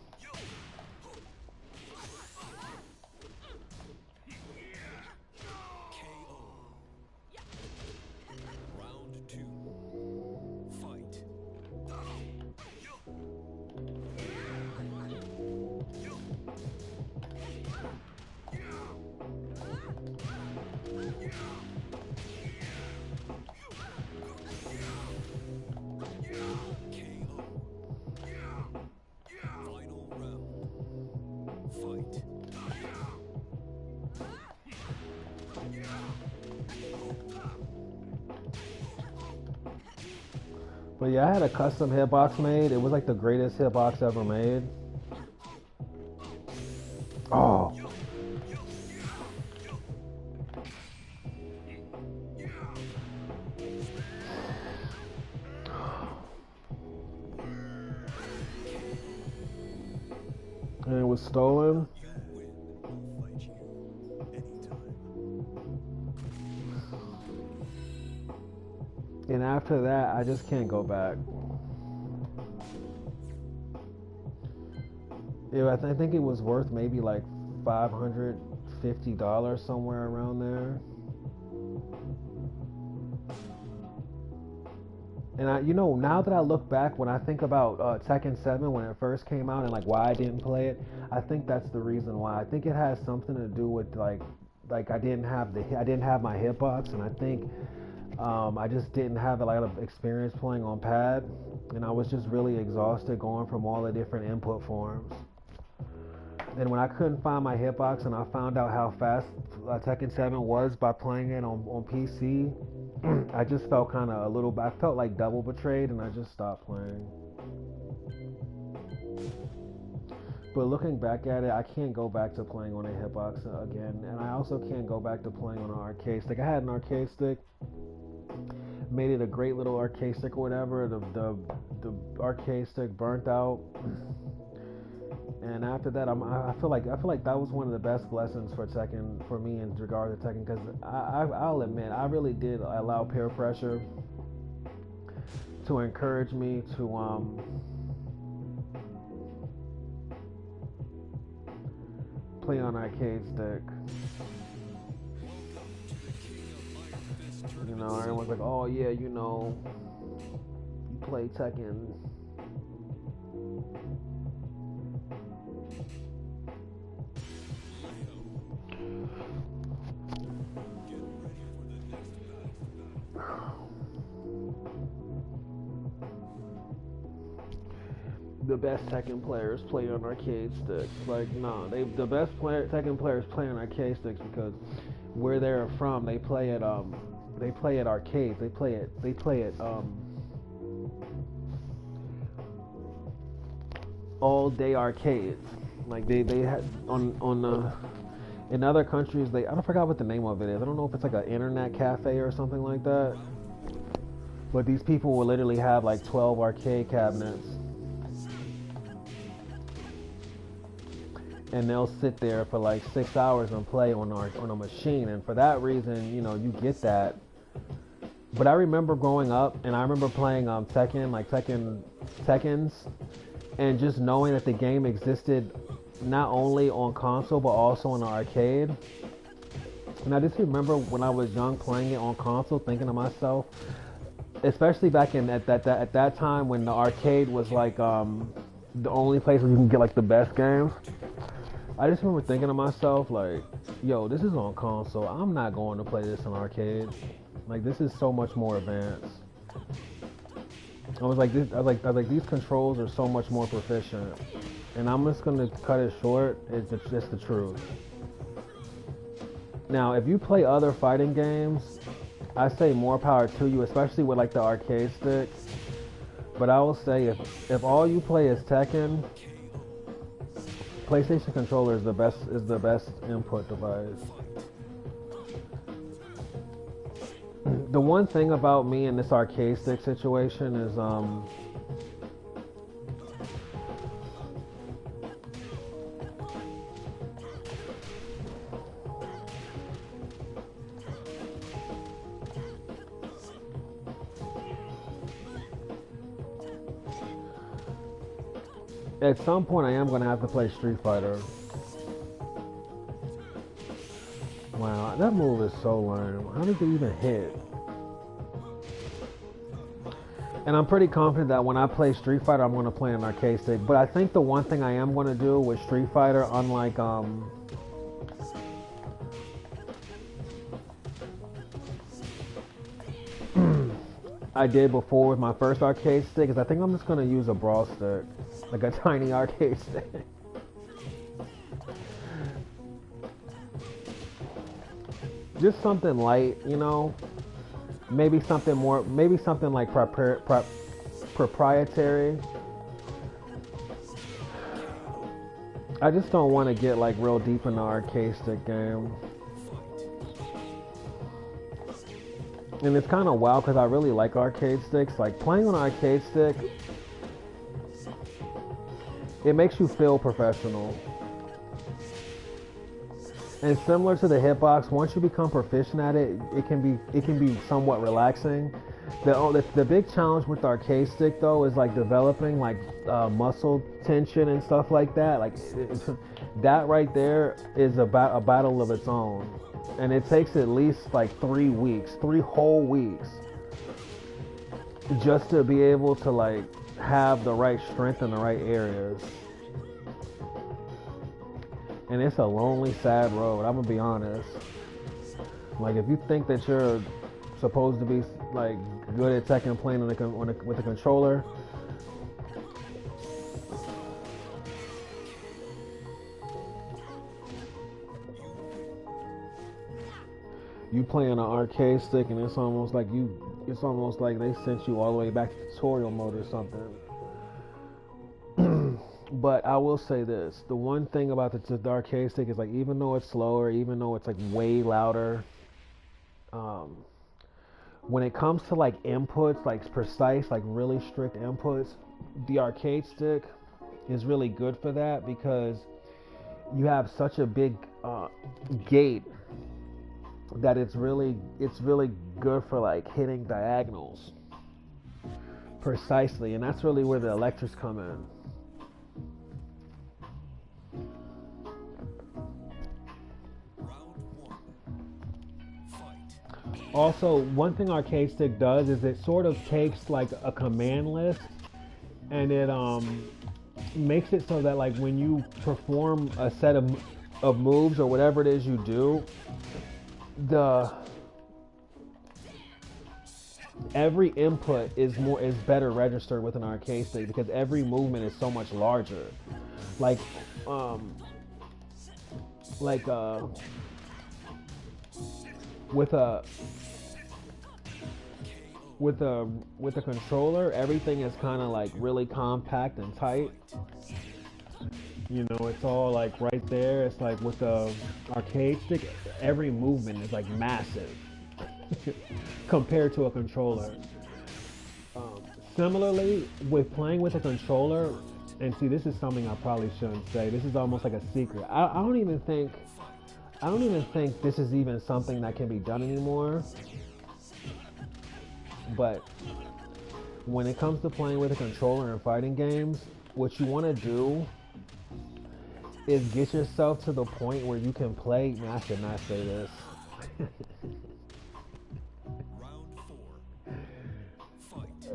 But yeah, I had a custom hitbox made. It was like the greatest hitbox ever made. Oh. And it was stolen. And after that, I just can't go back. Yeah, I think it was worth maybe like $550, somewhere around there. And now that I look back, when I think about Tekken 7 when it first came out and like why I didn't play it, I think that's the reason why. I think it has something to do with like I didn't have my hitbox, and I think I just didn't have a lot of experience playing on pad, and I was just really exhausted going from all the different input forms. And when I couldn't find my hitbox and I found out how fast Tekken 7 was by playing it on PC, I just felt I felt like double betrayed, and I just stopped playing. But looking back at it, I can't go back to playing on a hitbox again, and I also can't go back to playing on an arcade stick. I had an arcade stick, made it a great little arcade stick or whatever. The arcade stick burnt out, and after that, I feel like that was one of the best lessons for Tekken for me in regard to Tekken, because I'll admit I really did allow peer pressure to encourage me to play on arcade stick. Everyone's like, oh yeah, you play Tekken. The best Tekken players play on arcade sticks. Like, no, the best Tekken players play on arcade sticks because where they're from, they play at arcades. They play at all day arcades. Like they had on the in other countries I don't forgot what the name of it is. I don't know if it's like an internet cafe or something like that. But these people will literally have like 12 arcade cabinets. And they'll sit there for like 6 hours and play on a machine, and for that reason, you know, you get that. But I remember growing up, and I remember playing Tekken, like Tekkens, and just knowing that the game existed not only on console but also in the arcade. And I just remember when I was young playing it on console, thinking to myself, especially back in at that time when the arcade was like the only place where you can get like the best games. I just remember thinking to myself, like, yo, this is on console. I'm not going to play this in arcade. Like, this is so much more advanced. I was like, these controls are so much more proficient. And I'm just gonna cut it short. It's just the truth. Now, if you play other fighting games, I say more power to you, especially with like the arcade stick. But I will say, if all you play is Tekken, PlayStation controller is the best input device. The one thing about me in this arcade stick situation is at some point I am going to have to play Street Fighter. Wow, that move is so lame. How did it even hit? And I'm pretty confident that when I play Street Fighter, I'm going to play an arcade stick. But I think the one thing I am going to do with Street Fighter, unlike I did before with my first arcade stick, is I think I'm just going to use a brawl stick. Like a tiny arcade stick. Just something light, you know. Maybe something like proprietary. I just don't want to get like real deep in the arcade stick game. And it's kind of wild because I really like arcade sticks. Like playing on an arcade stick, it makes you feel professional. And similar to the hitbox, once you become proficient at it, it can be somewhat relaxing. The big challenge with the arcade stick though is like developing like muscle tension and stuff like that. Like that right there is a battle of its own, and it takes at least like 3 weeks, 3 whole weeks, just to be able to like have the right strength in the right areas. And it's a lonely, sad road. I'm gonna be honest. Like, if you think that you're supposed to be like good at Tekken playing with a controller, you play on an arcade stick, and it's almost like they sent you all the way back to tutorial mode or something. But I will say this: the one thing about the arcade stick is like, even though it's slower, even though it's like way louder, when it comes to like inputs, like precise, like really strict inputs, the arcade stick is really good for that, because you have such a big gate that it's really good for like hitting diagonals precisely, and that's really where the electrics come in. Also, one thing arcade stick does is it sort of takes like a command list and it makes it so that like when you perform a set of moves or whatever it is you do, the every input is better registered with an arcade stick because every movement is so much larger. Like like with a with a controller, everything is kind of like really compact and tight. You know, it's all like right there. It's like with the arcade stick, every movement is like massive compared to a controller. Similarly, with playing with a controller, and see, this is something I probably shouldn't say. This is almost like a secret. I don't even think this is even something that can be done anymore. But when it comes to playing with a controller in fighting games, what you want to do is get yourself to the point where you can play. Man, I should not say this.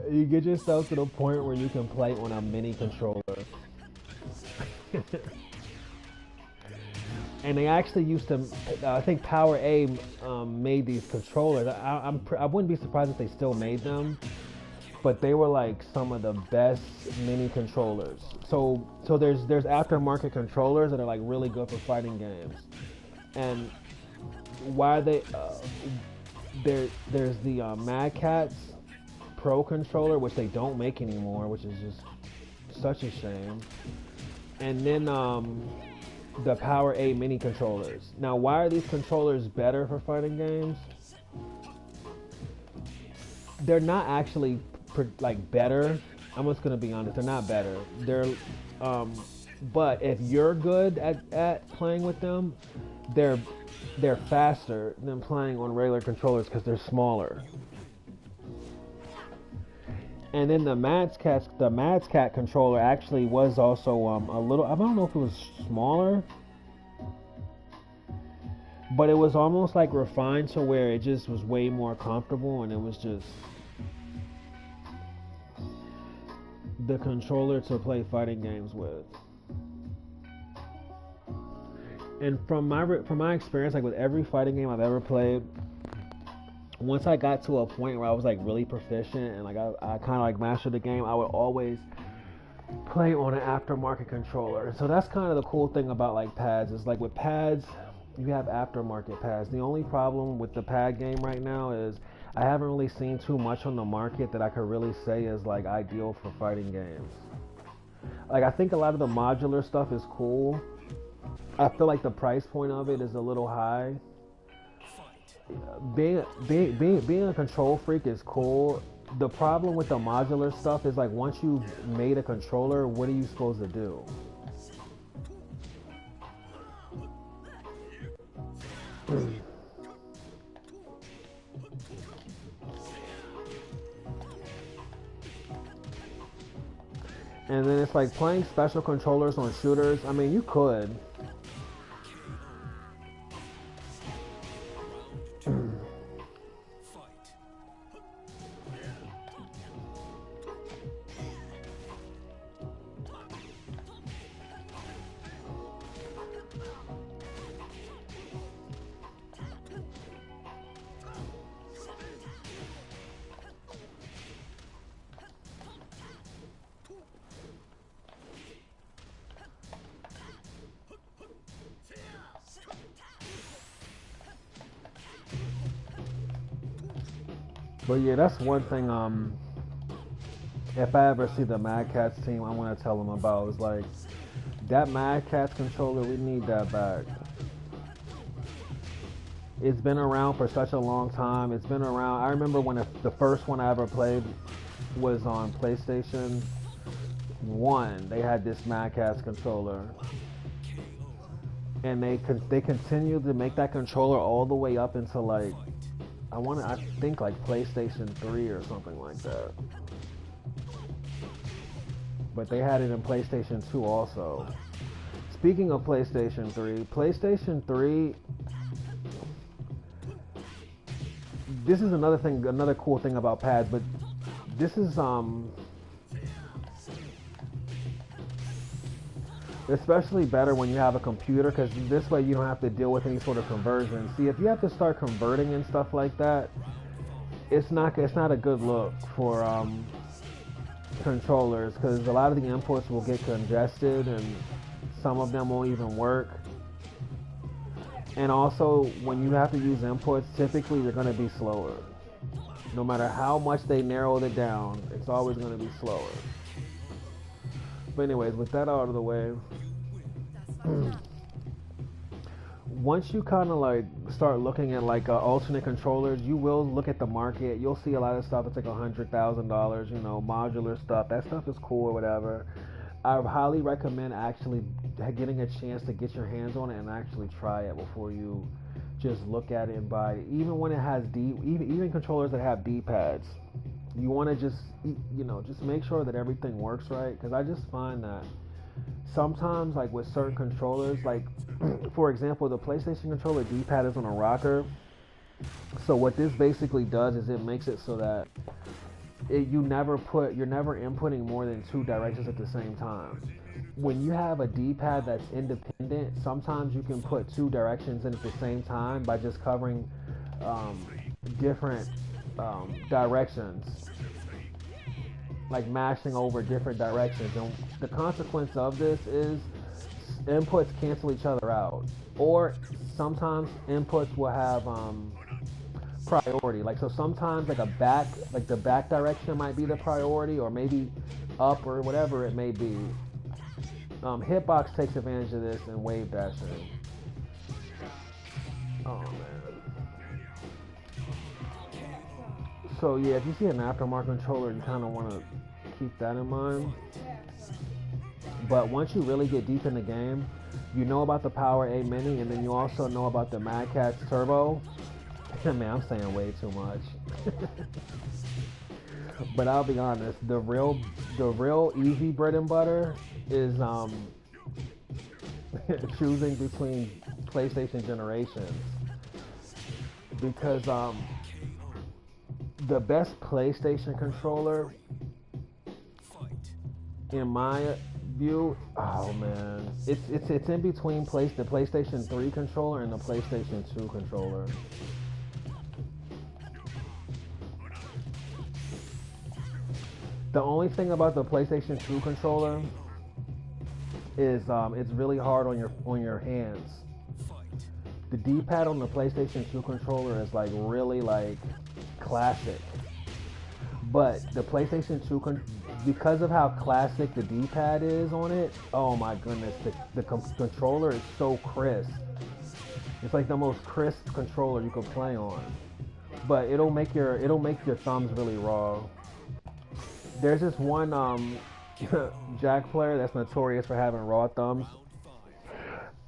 You get yourself to the point where you can play on a mini controller. And they actually used to, I think Power A made these controllers. I wouldn't be surprised if they still made them, but they were like some of the best mini controllers. So there's aftermarket controllers that are like really good for fighting games, and why there's the Mad Catz Pro controller, which they don't make anymore, which is just such a shame, and then the Power A mini controllers. Now, why are these controllers better for fighting games? They're not actually like better. I'm just gonna be honest. They're not better. They're, but if you're good at playing with them, they're faster than playing on regular controllers because they're smaller. And then the Mad Catz controller actually was also a little, I don't know if it was smaller, but it was almost like refined to where it just was way more comfortable, and it was just the controller to play fighting games with. And from my experience, like with every fighting game I've ever played, once I got to a point where I was like really proficient and like I kind of like mastered the game, I would always play on an aftermarket controller. So that's kind of the cool thing about like pads, is like with pads you have aftermarket pads. The only problem with the pad game right now is I haven't really seen too much on the market that I could really say is like ideal for fighting games. Like I think a lot of the modular stuff is cool. I feel like the price point of it is a little high. Being a control freak is cool. The problem with the modular stuff is like once you've made a controller, what are you supposed to do? And then it's like playing special controllers on shooters. I mean, you could. But yeah, that's one thing. If I ever see the Mad Catz team, I want to tell them about. It's like that Mad Catz controller. We need that back. It's been around for such a long time. It's been around. I remember when the first one I ever played was on PlayStation 1. They had this Mad Catz controller, and they continued to make that controller all the way up into like I think like PlayStation 3 or something like that. But they had it in PlayStation 2 also. Speaking of PlayStation 3, this is another cool thing about pads, but this is Especially better when you have a computer, because this way you don't have to deal with any sort of conversion. See, if you have to start converting and stuff like that, it's not a good look for controllers, because a lot of the inputs will get congested and some of them won't even work. And also, when you have to use inputs, typically they're going to be slower. No matter how much they narrowed it down, it's always going to be slower. But anyways, with that out of the way, once you kind of like start looking at like alternate controllers, you will look at the market. You'll see a lot of stuff. It's like $100,000, you know, modular stuff. That stuff is cool or whatever. I highly recommend actually getting a chance to get your hands on it and actually try it before you just look at it and buy it. Even when it has even controllers that have D-pads, you want to just just make sure that everything works right. Because I just find that sometimes, like with certain controllers, like for example, the PlayStation controller D-pad is on a rocker. So what this basically does is it makes it so that you're never inputting more than two directions at the same time. When you have a D-pad that's independent, sometimes you can put two directions in at the same time by just covering different directions, like mashing over different directions. And the consequence of this is inputs cancel each other out, or sometimes inputs will have priority. Like, so sometimes like the back direction might be the priority, or maybe up, or whatever it may be. Hitbox takes advantage of this and wave dashing. Oh man. So yeah, if you see an aftermarket controller, you kind of want to keep that in mind. But once you really get deep in the game, you know about the Power A Mini, and then you also know about the Mad Catz Turbo. Man, I'm saying way too much. But I'll be honest, the real easy bread and butter is choosing between PlayStation generations, because the best PlayStation controller, in my view, oh man, it's in between the PlayStation 3 controller and the PlayStation 2 controller. The only thing about the PlayStation 2 controller is it's really hard on your hands. The D-pad on the PlayStation 2 controller is like really like classic. But the PlayStation 2 because of how classic the D-pad is on it, oh my goodness, the controller is so crisp. It's like the most crisp controller you could play on. But it'll make your thumbs really raw. There's this one Jack player that's notorious for having raw thumbs.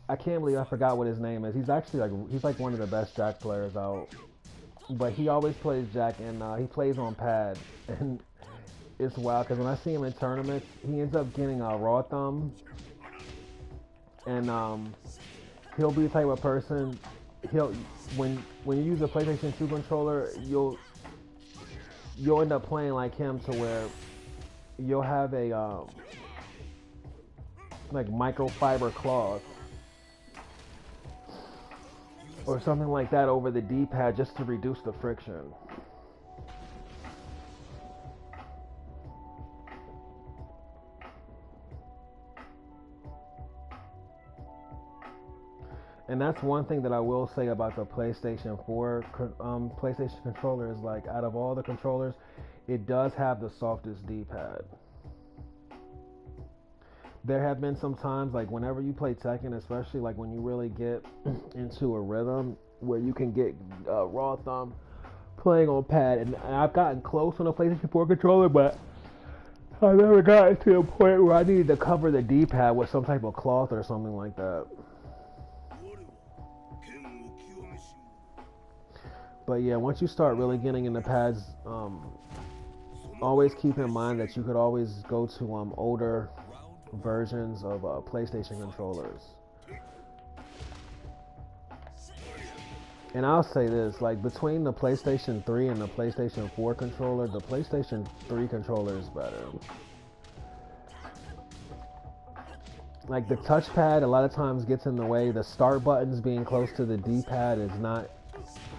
I can't believe I forgot what his name is. He's actually he's like one of the best Jack players out. But he always plays Jack, and he plays on pad. And it's wild because when I see him in tournaments, he ends up getting a raw thumb. And he'll be the type of person, when you use a PlayStation 2 controller, you'll end up playing like him, to where you'll have a like microfiber cloth or something like that over the D-pad just to reduce the friction. And that's one thing that I will say about the PlayStation 4 PlayStation controller is, like, out of all the controllers, it does have the softest D-pad. There have been some times, like whenever you play Tekken, especially like when you really get into a rhythm where you can get raw thumb playing on pad, and I've gotten close on a PlayStation 4 controller, but I've never gotten to a point where I needed to cover the D-pad with some type of cloth or something like that. But yeah, once you start really getting into pads, always keep in mind that you could always go to older versions of PlayStation controllers. And I'll say this, like, between the PlayStation 3 and the PlayStation 4 controller, the PlayStation 3 controller is better. Like the touchpad a lot of times gets in the way. The start buttons being close to the D-pad is not.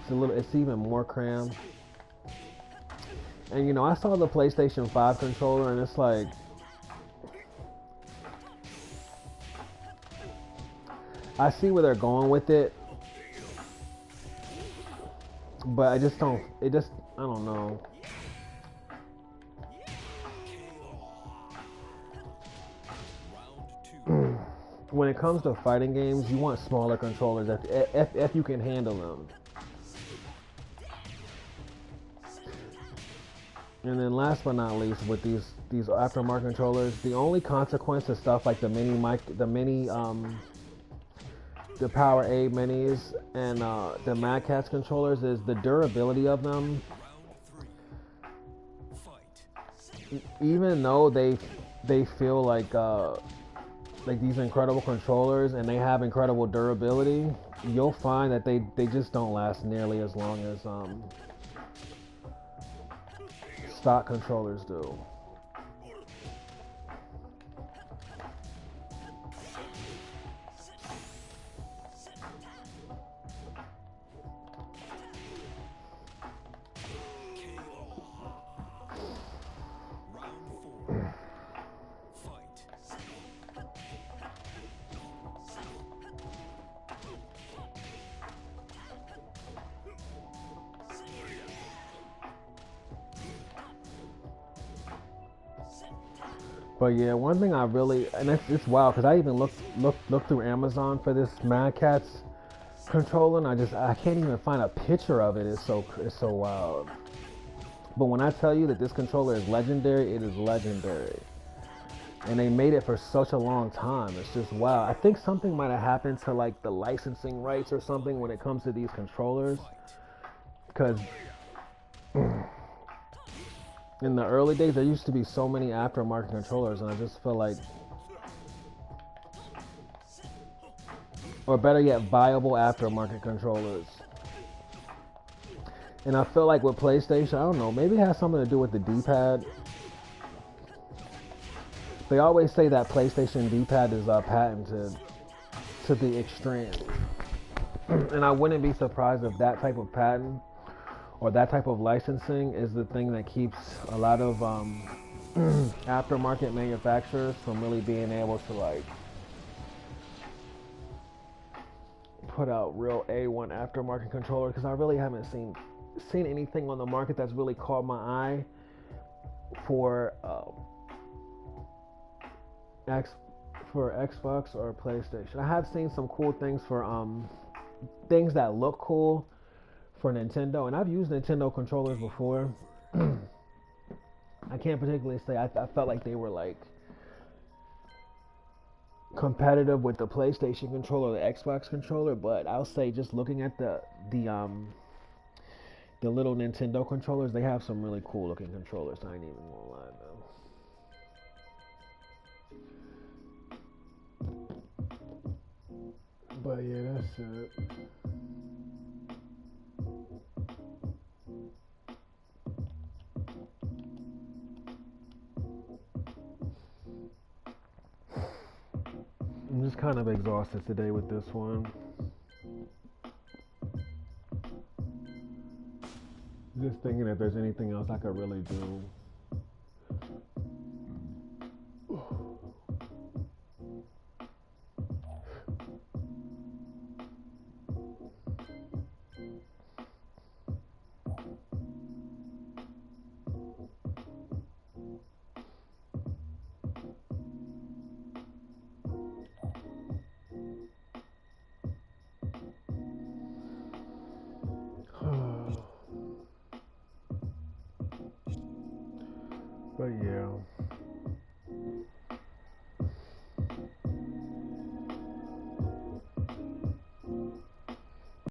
It's even more crammed. And you know, I saw the PlayStation 5 controller, and it's like, I see where they're going with it, but I just don't. I don't know. When it comes to fighting games, you want smaller controllers if you can handle them. And then last but not least, with these aftermarket controllers, the only consequence of stuff like the the Power A minis and the Mad Catz controllers is the durability of them. Even though they feel like these incredible controllers and they have incredible durability, you'll find that they just don't last nearly as long as stock controllers do. But yeah, one thing I really, and it's wild because I even looked through Amazon for this Mad Catz controller, and I can't even find a picture of it. It's so wild. But when I tell you that this controller is legendary, it is legendary. And they made it for such a long time. It's just wow. I think something might have happened to like the licensing rights or something when it comes to these controllers, because in the early days, there used to be so many aftermarket controllers, and I just feel like, or better yet, viable aftermarket controllers. And I feel like with PlayStation, I don't know, maybe it has something to do with the D-pad. They always say that PlayStation D-pad is patented to the extreme. And I wouldn't be surprised if that type of patent or that type of licensing is the thing that keeps a lot of aftermarket manufacturers from really being able to like put out real A1 aftermarket controllers, because I really haven't seen anything on the market that's really caught my eye for Xbox or PlayStation. I have seen some cool things for things that look cool for Nintendo, and I've used Nintendo controllers before. I can't particularly say I felt like they were like competitive with the PlayStation controller or the Xbox controller, but I'll say just looking at the little Nintendo controllers, they have some really cool looking controllers. I ain't even gonna lie though. But yeah, that's it. I'm just kind of exhausted today with this one. Just thinking if there's anything else I could really do. But yeah.